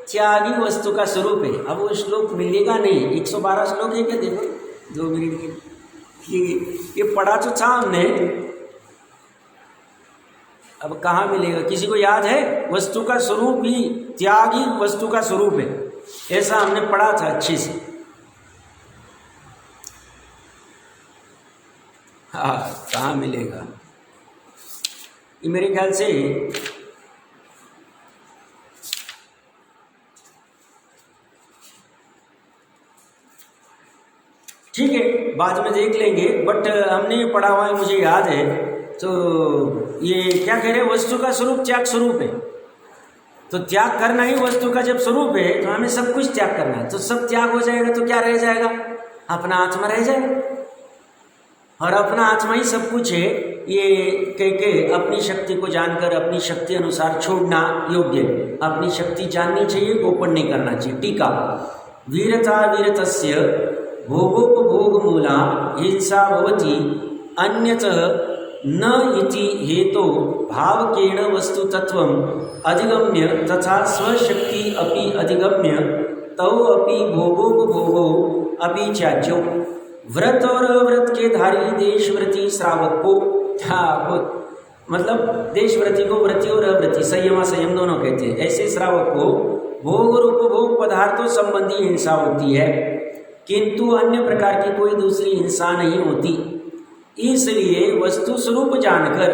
त्यागी वस्तु का स्वरूप है। अब वो श्लोक मिलेगा नहीं, 112 श्लोक है क्या? देखो 2 मिनट के, ये पढ़ा तो था हमने, अब कहाँ मिलेगा? किसी को याद है? वस्तु का स्वरूप ही त्यागी वस्तु का स्वरूप है, ऐसा हमने पढ़ा था अच्छे से। हाँ कहाँ मिलेगा? ये मेरे ख्याल से ठीक है, बाद में देख लेंगे, बट हमने ये पढ़ा हुआ है, मुझे याद है। तो ये क्या कह रहे? वस्तु का स्वरूप त्याग स्वरूप है, तो त्याग करना ही वस्तु का जब स्वरूप है तो हमें सब कुछ त्याग करना है। तो सब त्याग हो जाएगा तो क्या रह जाएगा? अपना आत्मा रह जाएगा, और अपना आत्मा ही सब कुछ है। ये कह के अपनी शक्ति को जानकर अपनी शक्ति अनुसार छोड़ना योग्य, अपनी शक्ति जाननी चाहिए, गोपन नहीं करना चाहिए। टीका, वीरता वीरतस्य भोगोपभोग मूला हिंसा भवति अन्यतः न इति हेतो भावकेण वस्तुतत्वम् अधिगम्य तथा स्वशक्ति अपि अधिगम्य तौ अपि भोगोपभोगो अपि त्याज्यो। व्रत और अव्रत के धारी देशव्रती श्रावक को, मतलब देशव्रती को व्रती और अव्रती, संयम असंयम दोनों कहते हैं, ऐसे श्रावक को भोग और उपभोग पदार्थों संबंधी हिंसा होती है, किंतु अन्य प्रकार की कोई दूसरी हिंसा नहीं होती। इसलिए वस्तु स्वरूप जानकर,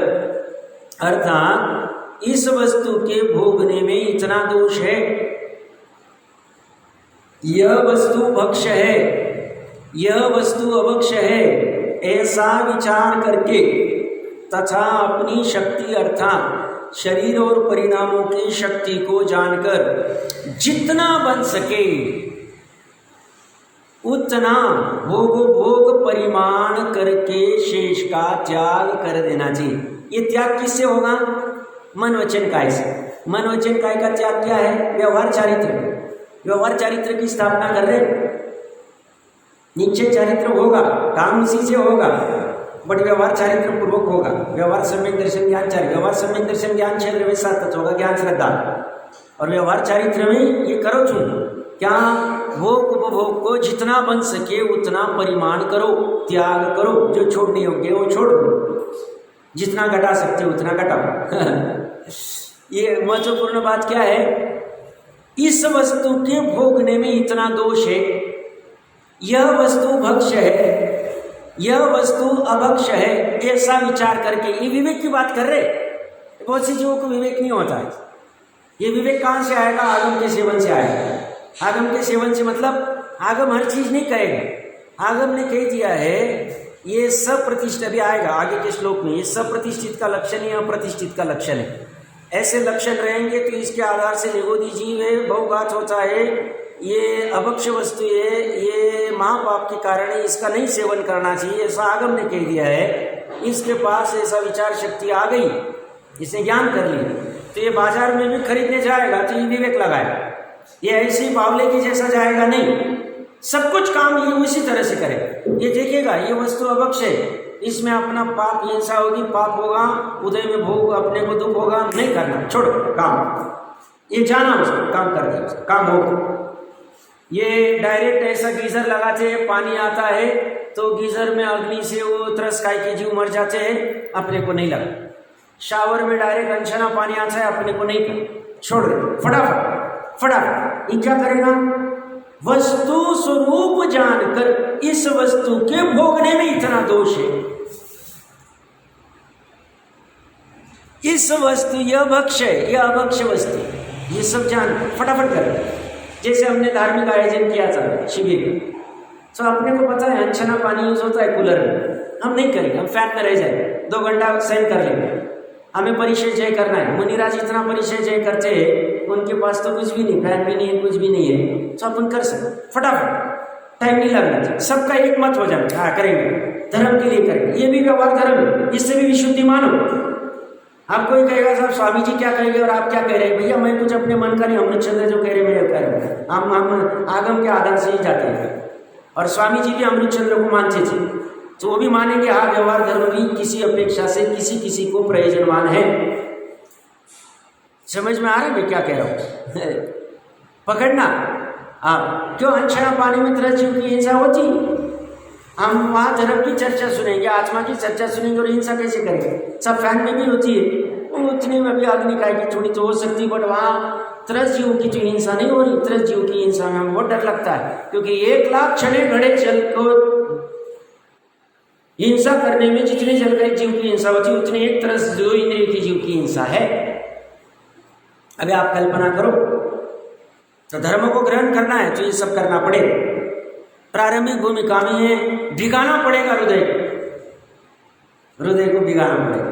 अर्थात इस वस्तु के भोगने में इतना दोष है, यह वस्तु भक्ष्य है, यह वस्तु अभक्ष्य है, ऐसा विचार करके तथा अपनी शक्ति अर्थात शरीर और परिणामों की शक्ति को जानकर जितना बन सके उतना भोग परिमाण करके शेष का त्याग कर देना चाहिए। ये त्याग किससे होगा? मन वचन काय से। मन वचन काय का त्याग क्या है? व्यवहार चारित्र। व्यवहार चारित्र की स्थापना कर रहे, निश्चय चारित्र होगा, काम उसी से होगा, बट व्यवहार चारित्र पूर्वक होगा। व्यवहार सम्यक दर्शन ज्ञान चारित्र, व्यवहार सम्यक दर्शन ज्ञान क्षेत्र में 7 तत्व होगा, ज्ञान श्रद्धा, और व्यवहार चारित्र में ये करो चुन क्या, भोग उपभोग को जितना बन सके उतना परिमाण करो, त्याग करो, जो छोड़ने योग्य वो छोड़ दो, जितना घटा सकते उतना घटाओ। ये महत्वपूर्ण बात क्या है? इस वस्तु के भोगने में इतना दोष है, यह वस्तु भक्ष्य है, यह वस्तु अभक्ष्य है, ऐसा विचार करके, ये विवेक की बात कर रहे। बहुत सी जीवों को विवेक नहीं होता है। ये विवेक कहाँ से आएगा? आगम के सेवन से आएगा। आगम के सेवन से मतलब आगम हर चीज नहीं कहेगा, आगम ने कह दिया है ये सब प्रतिष्ठित, अभी आएगा आगे के श्लोक में, ये सब प्रतिष्ठित का लक्षण है, अप्रतिष्ठित का लक्षण है। ऐसे लक्षण रहेंगे तो इसके आधार से निगोदी जीव है, बहुघात होता है, ये अभक्ष्य वस्तु है, ये महापाप के कारण है, इसका नहीं सेवन करना चाहिए, ऐसा आगम ने कह दिया है। इसके पास ऐसा विचार शक्ति आ गई, इसने ज्ञान कर ली, तो ये बाजार में भी खरीदने जाएगा तो ये विवेक लगाएगा। ये ऐसे ही बावले के जैसा जाएगा नहीं, सब कुछ काम ये उसी तरह से करे। ये देखेगा ये वस्तु अभक्ष्य है, इसमें अपना पाप हिंसा होगी, पाप होगा, उदय में भोग, अपने को दुख होगा, नहीं करना, छोड़ काम। ये जाना उसको, काम कर दिया, काम होगा। ये डायरेक्ट ऐसा गीजर लगाते हैं, पानी आता है तो गीजर में अग्नि से वो तरस खाई के जीव मर जाते हैं, अपने को नहीं लगा। शावर में डायरेक्ट अनछना पानी आता है, अपने को नहीं कर, छोड़ दे, फटाफट फटाफट। ये क्या करेगा? वस्तु स्वरूप जानकर इस वस्तु के भोगने में इतना दोष है, इस वस्तु यह भक्ष्य है, यह अभक्ष्य वस्तु, ये सब जान फटाफट कर। जैसे हमने धार्मिक आयोजन किया था शिविर, तो अपने को पता है अनछना पानी यूज होता है कूलर में, हम नहीं करेंगे, हम फैन में रह जाए, 2 घंटा सहन कर लेंगे। हमें परिचय जय करना है, मुनिराज इतना परिचय जय करते हैं, उनके पास तो कुछ भी नहीं, फैन भी नहीं है, कुछ भी नहीं है, तो अपन कर सकते फटाफट, टाइम नहीं लगना चाहिए, सबका एक मत हो जाए, हाँ करेंगे, धर्म के लिए करेंगे। ये भी व्यवहार धर्म है, इससे भी विशुद्धि मानो। आप कोई कहेगा साहब स्वामी जी क्या कहेंगे और आप क्या कह रहे हैं? भैया मैं कुछ अपने मन का नहीं, अमृतचंद्र जो कह रहे मैं कह रहा हूँ, हम आगम के आधार से ही जाते हैं। और स्वामी जी भी अमृतचंद्र को मानते थे, तो वो भी मानेंगे हाँ व्यवहार धर्म भी किसी अपेक्षा से किसी को प्रयोजनवान है। समझ में आ रहा है मैं क्या कह रहा हूँ? पकड़ना आप क्यों अनछना पानी में तरह जीव की हिंसा होती? हम वहाँ धर्म की चर्चा सुनेंगे, आत्मा की चर्चा सुनेंगे, और हिंसा कैसे करेंगे? सब फैन में भी होती है, उतने में भी अग्नि काय की थोड़ी तो हो सकती, बट वहाँ त्रस जीवों की जो हिंसा नहीं हो रही, त्रस जीव की हिंसा में हमें बहुत डर लगता है, क्योंकि 1 लाख छड़े घड़े जल को हिंसा करने में जितने जल का एक जीव की हिंसा होती है, उतने एक तरस जो इंद्रिय की जीव की हिंसा है। अभी आप कल्पना करो, तो धर्म को ग्रहण करना है तो ये सब करना पड़ेगा। प्रारंभिक भूमिका में है भिगाना पड़ेगा, हृदय को भिगाना पड़ेगा,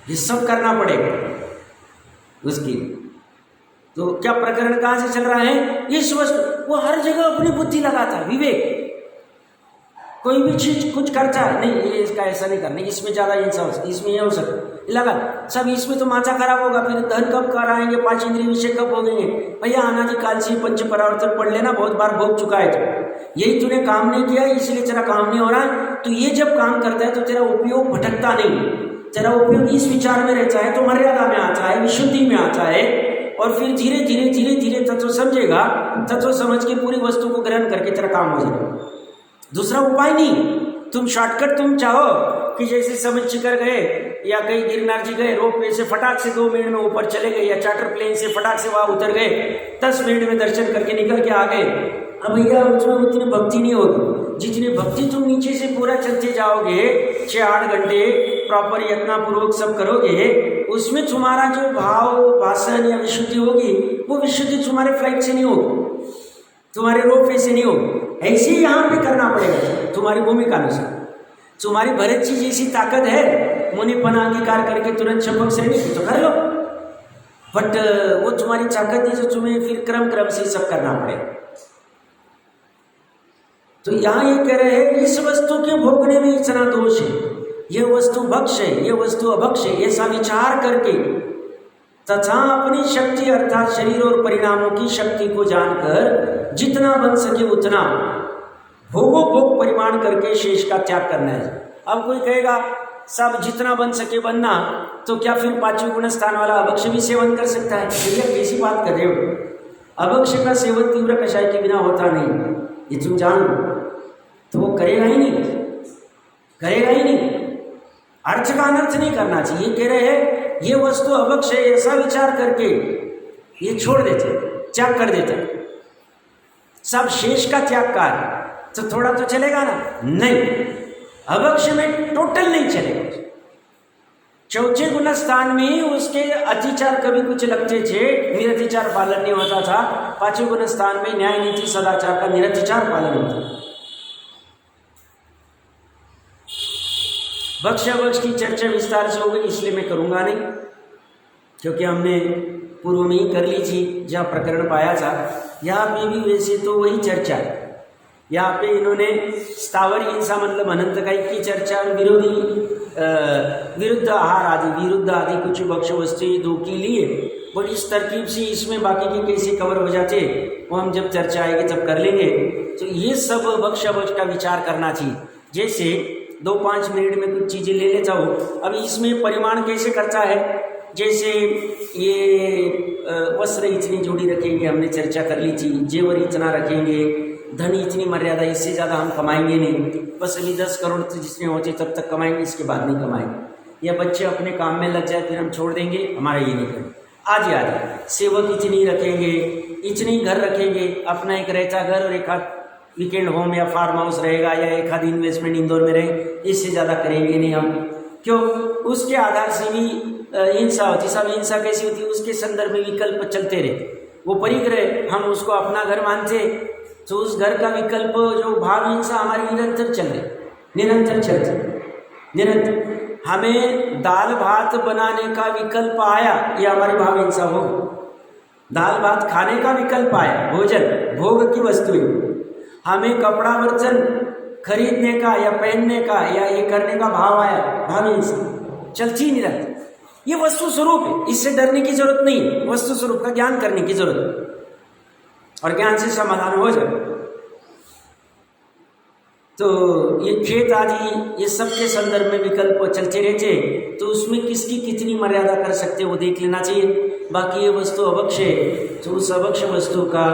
ये सब करना पड़ेगा उसकी। तो क्या प्रकरण कहाँ से चल रहा है? इस वस्तु वो हर जगह अपनी बुद्धि लगाता है, विवेक कोई भी चीज कुछ खर्चा है नहीं, ये इसका ऐसा नहीं करना, इसमें ज़्यादा हिंसा हो सकती, इसमें ये हो सकता लगा सब, इसमें तो माचा खराब होगा, फिर धन कब कराएंगे, 5 इंद्रिय विषय कब होंगे। भैया अनादि काल से पंच परावर्तन पढ़ लेना, बहुत बार भोग चुका है तो यही तूने काम नहीं किया इसलिए तेरा काम नहीं हो रहा है। तो ये जब काम करता है तो तेरा उपयोग भटकता नहीं, तेरा उपयोग इस विचार में रहता है तो मर्यादा में आता है, विशुद्धि में आता है, और फिर धीरे धीरे धीरे धीरे तत्व समझेगा, तत्व समझ के पूरी वस्तु को ग्रहण करके तेरा काम हो जाएगा। दूसरा उपाय नहीं, तुम शॉर्टकट तुम चाहो कि जैसे समझ शिखर गए या कहीं गिरनार जी गए, रोप वे से फटाक से 2 मिनट में ऊपर चले गए, या चार्टर प्लेन से फटाक से वहां उतर गए, 10 मिनट में दर्शन करके निकल के आ गए। अब भैया उसमें उतनी भक्ति नहीं होगी जितनी भक्ति तुम नीचे से पूरा चलते जाओगे, 6-8 घंटे प्रॉपर यत्नापूर्वक सब करोगे, उसमें तुम्हारा जो भाव भाषण या विशुद्धि होगी वो विशुद्धि तुम्हारे फ्लाइट से नहीं होगी, तुम्हारे रोपवे से नहीं होगी। ऐसे ही यहाँ पे करना पड़ेगा तुम्हारी भूमिका अनुसार। तुम्हारी भरत जी जैसी ताकत है, मुनिपना अंगीकार करके तुरंत शपथ से नहीं तो कर लो, बट वो तुम्हारी ताकत है जो तुम्हें फिर क्रम से सब करना पड़ेगा। तो यहाँ ये कह रहे हैं इस वस्तु के भोगने में इतना दोष है, ये वस्तु भक्ष है, ये वस्तु अभक्ष है, ऐसा विचार करके तथा अपनी शक्ति अर्थात शरीर और परिणामों की शक्ति को जानकर जितना बन सके उतना भोगो भोग परिमाण करके शेष का त्याग करना है। अब कोई कहेगा सब जितना बन सके बनना, तो क्या फिर 5वें गुण स्थान वाला अभक्ष भी सेवन कर सकता है? भैया कैसी बात कर रहे हो? अभक्ष का सेवन तीव्र कषाय के बिना होता नहीं, ये तुम जानो, तो वो करेगा ही नहीं, करेगा ही नहीं। अर्थ का अनर्थ नहीं करना चाहिए। ये कह रहे हैं ये वस्तु अभक्ष है, ऐसा विचार करके ये छोड़ देते, त्याग कर देते, सब शेष का त्याग कर, तो थोड़ा तो चलेगा ना? नहीं, अभक्ष में टोटल नहीं चलेगा। 4 गुण स्थान में उसके अतिचार कभी कुछ लगते थे, निरतिचार पालन नहीं होता था। 5वें गुण स्थान में न्याय नीति सदाचार का निरतिचार पालन होता है। भक्ष्याभक्ष की चर्चा विस्तार से हो गई, इसलिए मैं करूँगा नहीं, क्योंकि हमने पूर्व में ही कर ली थी जहाँ प्रकरण पाया था। यहाँ पे भी वैसे तो वही चर्चा है। यहाँ पे इन्होंने स्थावर हिंसा मतलब अनंतकाय की चर्चा, विरुद्ध आहार आदि, विरुद्ध आदि कुछ भक्ष्य वस्तु 2 की लिए, बट इस तरकीब से इसमें बाकी के कैसे कवर हो जाते वो हम जब चर्चा आएगी तब कर लेंगे। तो ये सब भक्ष्याभक्ष का विचार करना चाहिए। जैसे 2-5 मिनट में कुछ चीज़ें ले लेता हूँ। अभी इसमें परिमाण कैसे करता है, जैसे ये वस्त्र इतनी जोड़ी रखेंगे, हमने चर्चा कर ली थी, जेवर इतना रखेंगे, धन इतनी मर्यादा, इससे ज़्यादा हम कमाएंगे नहीं, बस अभी 10 करोड़ तो जिसमें होते तब तक कमाएंगे, इसके बाद नहीं कमाएंगे, या बच्चे अपने काम में लग जाए फिर हम छोड़ देंगे, हमारा ये नहीं करेंगे। आज सेवक इतनी रखेंगे, इतनी घर रखेंगे, अपना एक रहता घर और एक वीकेंड होम या फार्म हाउस रहेगा, या एक आध इन्वेस्टमेंट इंदौर में रहे, इससे ज़्यादा करेंगे नहीं हम। क्यों? उसके आधार से भी हिंसा होती। सब हिंसा कैसी होती है? उसके संदर्भ में विकल्प चलते रहे, वो परिग्रह हम उसको अपना घर मानते, तो उस घर का विकल्प जो भाव हिंसा हमारी निरंतर चल रही, निरंतर चलती, निरंतर। हमें दाल भात बनाने का विकल्प आया, ये हमारी भाव हिंसा हो। दाल भात खाने का विकल्प आया, भोजन भोग की वस्तु, हमें कपड़ा बर्तन खरीदने का या पहनने का या ये करने का भाव आया, भाव हिंसा चलती निरंतर। ये वस्तु स्वरूप है, इससे डरने की जरूरत नहीं, वस्तु स्वरूप का ज्ञान करने की जरूरत है, और ज्ञान से समाधान हो जाए। तो ये खेत आदि ये सब के संदर्भ में विकल्प चलते रहते, तो उसमें किसकी कितनी मर्यादा कर सकते वो देख लेना चाहिए। बाकी ये वस्तु अभक्ष है, तो उस अभक्ष वस्तु का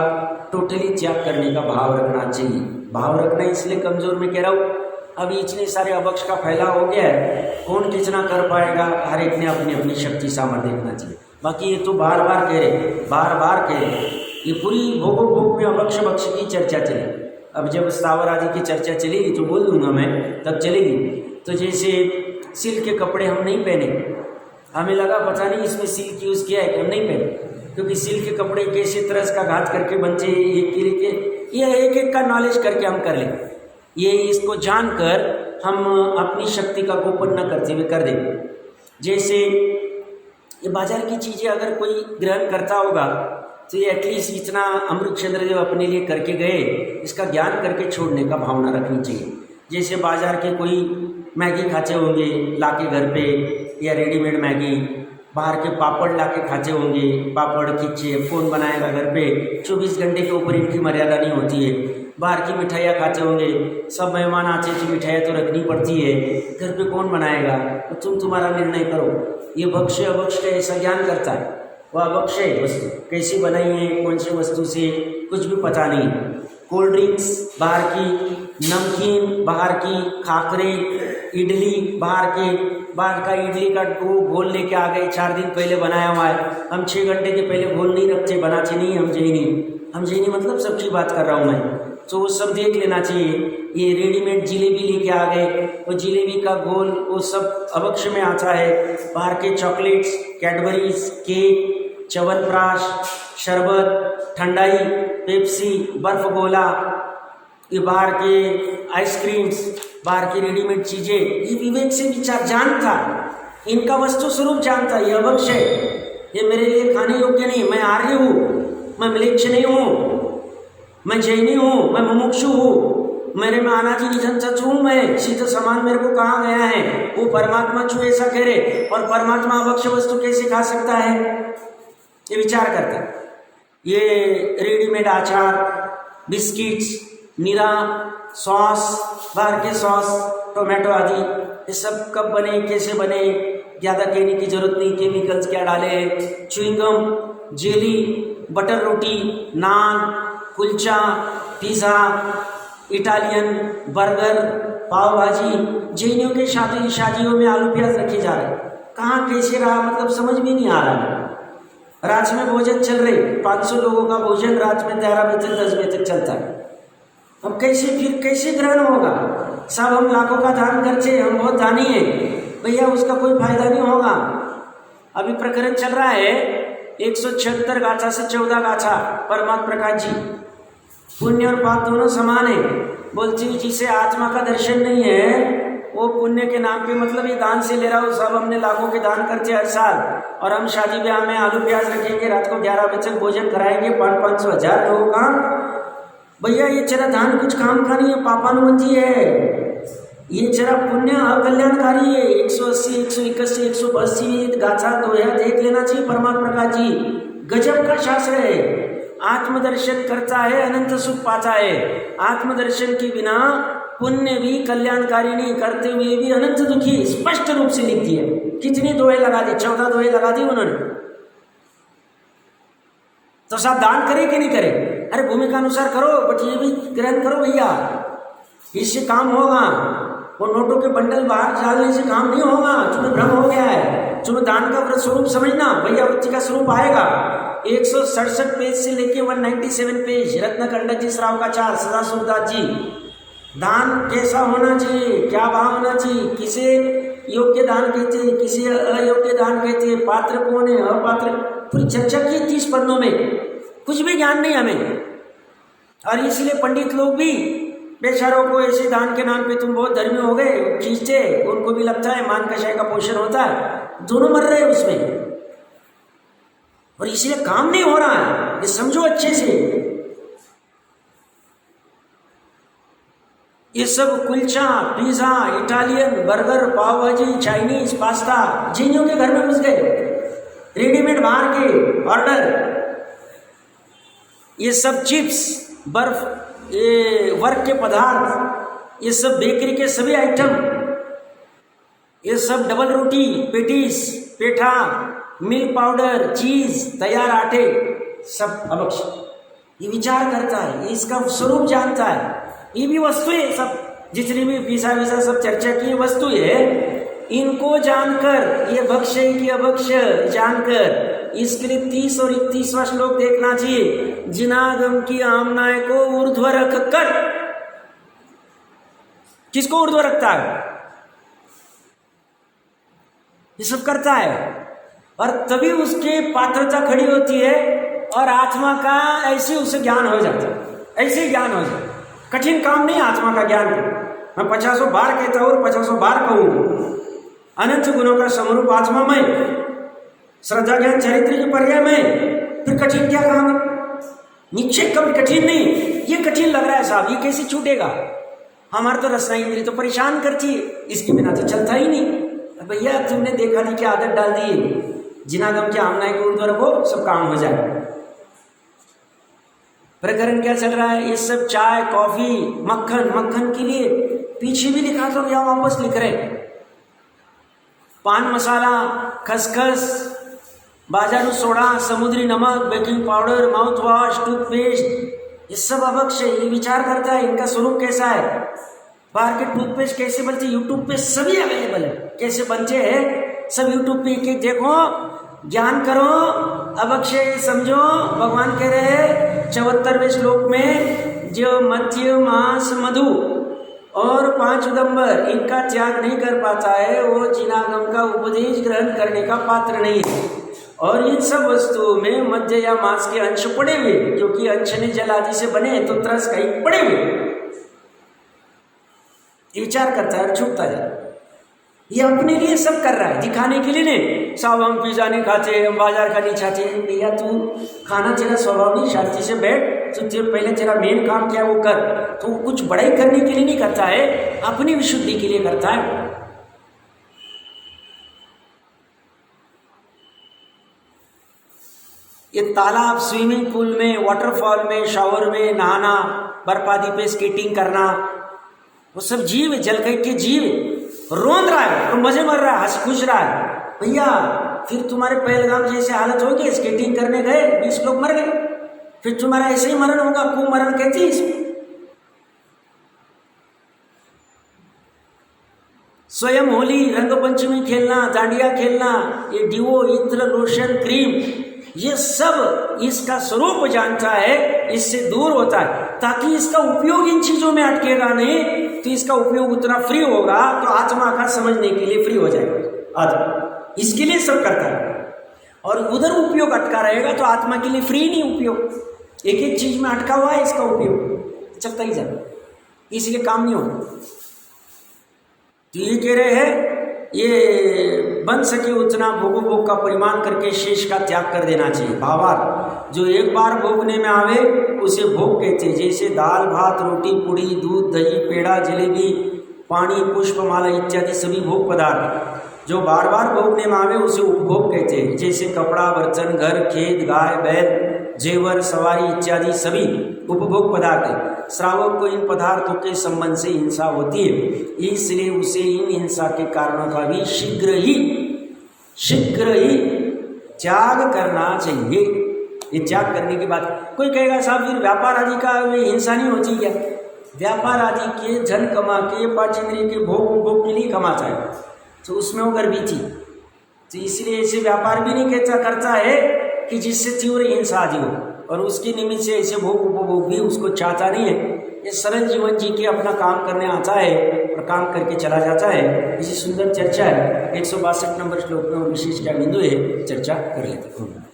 टोटली त्याग करने का भाव रखना चाहिए। भाव रखना इसलिए कमजोर मैं कह रहा हूँ, अभी इतने सारे अभक्ष का फैलाव हो गया है, कौन कितना कर पाएगा, हर एक ने अपनी अपनी शक्ति सामर्थ्य देखना चाहिए। बाकी ये तो बार बार कह रहे, बार बार कह रहे, ये पूरी भोगो भोग में अभक्ष भक्ष की चर्चा चली। अब जब स्थावर आदि की चर्चा चलेगी तो बोल दूंगा मैं, तब चलेगी। तो जैसे सिल्क के कपड़े हम नहीं पहने, हमें लगा पता नहीं इसमें सिल्क यूज़ किया है कि हम नहीं पहने, क्योंकि सिल्क के कपड़े कैसे तरह का घात करके बनते, ये एक एक का नॉलेज करके हम कर लें। ये इसको जानकर हम अपनी शक्ति का गोपन न करते हुए कर देंगे। जैसे ये बाजार की चीज़ें अगर कोई ग्रहण करता होगा तो ये एटलीस्ट इतना अमृत चंद्रदेव अपने लिए करके गए, इसका ज्ञान करके छोड़ने का भावना रखनी चाहिए। जैसे बाजार के कोई मैगी खाते होंगे लाके घर पे, या रेडीमेड मैगी, बाहर के पापड़ लाके खाते होंगे, पापड़ खींचे कौन बनाएगा घर पे, 24 घंटे के ऊपर इनकी मर्यादा नहीं होती है। बाहर की मिठाइयाँ खाते होंगे, सब मेहमान आते हैं तो मिठाइयाँ तो रखनी पड़ती है, घर पे कौन बनाएगा, तो तुम्हारा निर्णय करो। ये भक्ष्य अभक्ष्य का ऐसा ज्ञान करता है, वह अभक्ष्य है वस्तु, कैसी बनाई है, कौन सी वस्तु से, कुछ भी पता नहीं। कोल्ड ड्रिंक्स बाहर की, नमकीन बाहर की, खाकरे, इडली बाहर का इडली का डो घोल लेके आ गए, 4 दिन पहले बनाया हुआ है। हम 6 घंटे के पहले घोल नहीं रखते, बनाते नहीं, हम जैनी मतलब सबकी बात कर रहा हूँ मैं, तो वो सब देख लेना चाहिए। ये रेडीमेड जिलेबी लेके आ गए, वो जिलेबी का घोल वो सब अभक्ष्य में आता है। बाहर के चॉकलेट्स, कैडबरीज, केक, च्यवनप्राश, शरबत, ठंडाई, पेप्सी, बर्फ गोला, ये बाहर के आइसक्रीम्स, बाहर की रेडीमेड चीज़ें, ये विवेक से विचार जानता, इनका वस्तु स्वरूप जानता। ये अभक्ष्य है, ये मेरे लिए खाने योग्य नहीं, मैं आर्य हूँ, मैं म्लेच्छ नहीं हूँ, मैं जैनी हूँ, मैं मुमुक्षु हूँ, मेरे में अनादि निधन सच हूँ, मैं सीधा समान मेरे को कहा गया है। वो परमात्मा छू ऐसा कह रहे, और परमात्मा अभक्ष्य वस्तु कैसे खा सकता है, ये विचार करता। ये रेडीमेड अचार, बिस्किट्स, नीरा, सॉस, बाहर के सॉस, टोमेटो आदि, ये सब कब बने, कैसे बने, ज़्यादा कहने की जरूरत नहीं, केमिकल्स क्या डाले, च्युइंगम, जेली, बटर रोटी, नान, कुलचा, पिज़्ज़ा, इटालियन, बर्गर, पाव भाजी, जैनियों के शादियों में आलू प्याज रखे जा रहे, कहाँ कैसे रहा, मतलब समझ में नहीं आ रहा। रात में भोजन चल रहे, 500 लोगों का भोजन रात में 11 बजे तक 10 बजे तक चलता है। अब कैसे ग्रहण होगा? सब हम लाखों का दान करते, हम बहुत दानी है भैया, उसका कोई फायदा नहीं होगा। अभी प्रकरण चल रहा है 176 गाथा से 14 गाथा, परमात्मा प्रकाश जी, पुण्य और पाप दोनों समान है। बोलती हुई जिसे आत्मा का दर्शन नहीं है, वो पुण्य के नाम पे, मतलब ये दान से ले रहा हूँ, सब हमने लाखों के दान करते हर साल, और हम शादी ब्याह में आलू प्याज रखेंगे, रात को 11 बजे तक भोजन कराएंगे 500 1000 लोगों का। भैया ये चरा दान कुछ काम का नहीं है, पापानुमति है, ये चरा पुण्य अकल्याणकारी है। 180, 181, 182 गाथा दोया देख लेना चाहिए। परमात्मा प्रकाश जी गजब का शास्त्र है, आत्मदर्शन करता है अनंत सुख पाता है। आत्मदर्शन के बिना पुण्य भी कल्याणकारी नहीं, करते हुए भी अनंत दुखी, स्पष्ट रूप से लिखती है। कितनी दोहे लगा दी, 14 दोहे लगा दी उन्होंने। तो साहब दान करे कि नहीं करे? अरे भूमिका अनुसार करो, बट ये भी ग्रहण करो भैया, इससे काम होगा। वो नोटों के बंडल बाहर डालने से काम नहीं होगा, तुम्हें भ्रम हो गया है। तुम्हें दान का स्वरूप समझना, भैया वृत्ति का स्वरूप आएगा। 167 पेज से लेके 197 पेज, रत्नकंड जी, श्रावकाचार्य, सदाशिवदास जी, दान कैसा होना चाहिए, क्या भाव होना चाहिए, किसे योग्य दान कहते हैं, किसे अयोग्य दान कहते हैं, पात्र कौन है, अपात्र, पूरी चर्चा की 30 पन्नों में। कुछ भी ज्ञान नहीं हमें, और इसलिए पंडित लोग भी बेचारों को ऐसे दान के नाम पे तुम बहुत धर्मी हो गए खींचते, उनको भी लगता है मान कषाय का पोषण होता है, दोनों मर रहे हैं उसमें, और इसलिए काम नहीं हो रहा है। ये समझो अच्छे से, ये सब कुलचा, पिज़्ज़ा, इटालियन, बर्गर, पाव भाजी, चाइनीज, पास्ता, जिन्हों के घर में घुस गए, रेडीमेड बाहर के ऑर्डर, ये सब चिप्स, बर्फ, ये वर्क के पदार्थ, ये सब बेकरी के सभी आइटम, ये सब डबल रोटी, पेटीज, पेठा, मिल्क पाउडर, चीज, तैयार आटे, सब अभक्ष्य। ये विचार करता है, ये इसका स्वरूप जानता है। ये भी वस्तु है, सब जितनी भी पिज़्ज़ा विज़ा सब चर्चा की वस्तु है, इनको जानकर, ये भक्ष्य की अभक्ष्य जानकर, इसके लिए 30 और 31वां श्लोक देखना चाहिए। जिनागम की आमनाय को ऊर्ध्व रख कर, किसको ऊर्ध्व रखता है? ये सब करता है, और तभी उसके पात्रता खड़ी होती है, और आत्मा का ऐसे उसे ज्ञान हो जाता है, ऐसे ही ज्ञान हो जाता है। कठिन काम नहीं आत्मा का ज्ञान। मैं 50 बार कहता हूँ और 50 बार कहूँगा, अनंत गुणों का समरूप आत्मा में, श्रद्धा ज्ञान चरित्र की पर्याय में, फिर कठिन क्या काम है? निश्चय कभी कठिन नहीं। ये कठिन लग रहा है साहब, ये कैसे छूटेगा? हमारे तो रसना इंद्री तो परेशान करती है, इसके बिना तो चलता ही नहीं। भैया तुमने देखा नहीं क्या आदत डाल दी है, जिनागम के आमना के ऊर्ध्व रखो सब काम हो जाए। प्रकरण क्या चल रहा है, ये सब चाय कॉफी मक्खन, मक्खन के लिए पीछे भी लिखा तो या वापस लिख रहे, पान मसाला, खसखस, बाजारू सोडा, समुद्री नमक, baking powder, mouth wash, toothpaste, ये सब अवक्ष है। ये विचार करता है इनका स्वरूप कैसा है, बाहर के टूथपेस्ट कैसे बनते, यूट्यूब पे सभी अवेलेबल है, कैसे बनते हैं सब यूट्यूब पे एक देखो, ज्ञान करो, अवक्षय समझो। भगवान कह रहे हैं 74वें श्लोक में, जो मध्य मांस मधु और 5 उदंबर इनका त्याग नहीं कर पाता है, वो जिनागम का उपदेश ग्रहण करने का पात्र नहीं है। और इन सब वस्तुओं में मध्य या मांस के अंश पड़े हुए, क्योंकि अंश ने जल आदि से बने तो त्रस कहीं पड़े हुए, विचार करता है, छूटता जाए। ये अपने लिए सब कर रहा है, दिखाने के लिए नहीं। साहब हम पिज्जा नहीं खाते, हम बाजार का नहीं चाहते। भैया तू खाना तेरा स्वभाव नहीं, शांति से बैठ, तो पहले तेरा मेन काम क्या है वो कर। तो वो कुछ बड़ाई करने के लिए नहीं करता है, अपनी विशुद्धि के लिए करता है। ये तालाब, स्विमिंग पूल में, वाटरफॉल में, शावर में नहाना, बर्फादी पे स्केटिंग करना, वो सब जीव है, जल के जीव है। रोंद रहा है और मजे मर रहा है, हंस खुश रहा है। भैया फिर तुम्हारे पहलगाम जैसे हालत होगी, स्केटिंग करने गए 20 लोग मर गए, फिर तुम्हारा ऐसे ही मरण होगा। कुमरण कहती है इसमें। स्वयं होली, रंग पंचमी खेलना, दांडिया खेलना, ये डिवो, इत्र, लोशन, क्रीम, ये सब इसका स्वरूप जानता है, इससे दूर होता है, ताकि इसका उपयोग इन चीजों में अटकेगा नहीं, तो इसका उपयोग उतना फ्री होगा तो आत्मा का समझने के लिए फ्री हो जाएगा आत्मा। इसके लिए सब करता है। और उधर उपयोग अटका रहेगा तो आत्मा के लिए फ्री नहीं उपयोग। एक एक चीज में अटका हुआ है, इसका उपयोग चलता ही जाता, इसलिए काम नहीं होता। तो ये कह रहे हैं, ये बन सके उतना भोग का परिमाण करके शेष का त्याग कर देना चाहिए। भावार्थ, जो एक बार भोगने में आवे उसे भोग कहते हैं। जैसे दाल भात रोटी पूड़ी दूध दही पेड़ा जलेबी पानी पुष्प माला इत्यादि सभी भोग पदार्थ जो बार बार भोगने में आवे उसे उपभोग कहते हैं। जैसे कपड़ा बर्तन घर खेत गाय बैल जेवर सवारी इत्यादि सभी उपभोग पदार्थ है। श्रावक को इन पदार्थों के संबंध से हिंसा होती है, इसलिए उसे इन हिंसा के कारणों का भी शीघ्र ही त्याग करना चाहिए। ये त्याग करने के बाद कोई कहेगा साहब फिर व्यापार आदि का हिंसा नहीं होती क्या? व्यापार आदि के धन कमा के पांचेंद्रिय के भोग उपभोग के लिए कमाता है, तो उसमें वो गर्भी थी, तो इसलिए ऐसे व्यापार भी नहीं करता है कि जिससे तीव्र हिंसा आदि हो, और उसके निमित्त से ऐसे भोग उपभोग भी उसको चाहता नहीं है। ये सरल जीवन जी के अपना काम करने आता है और काम करके चला जाता है। इसी सुंदर चर्चा है 162 नंबर श्लोक में विशेष क्या बिंदु है, चर्चा कर लेते हैं।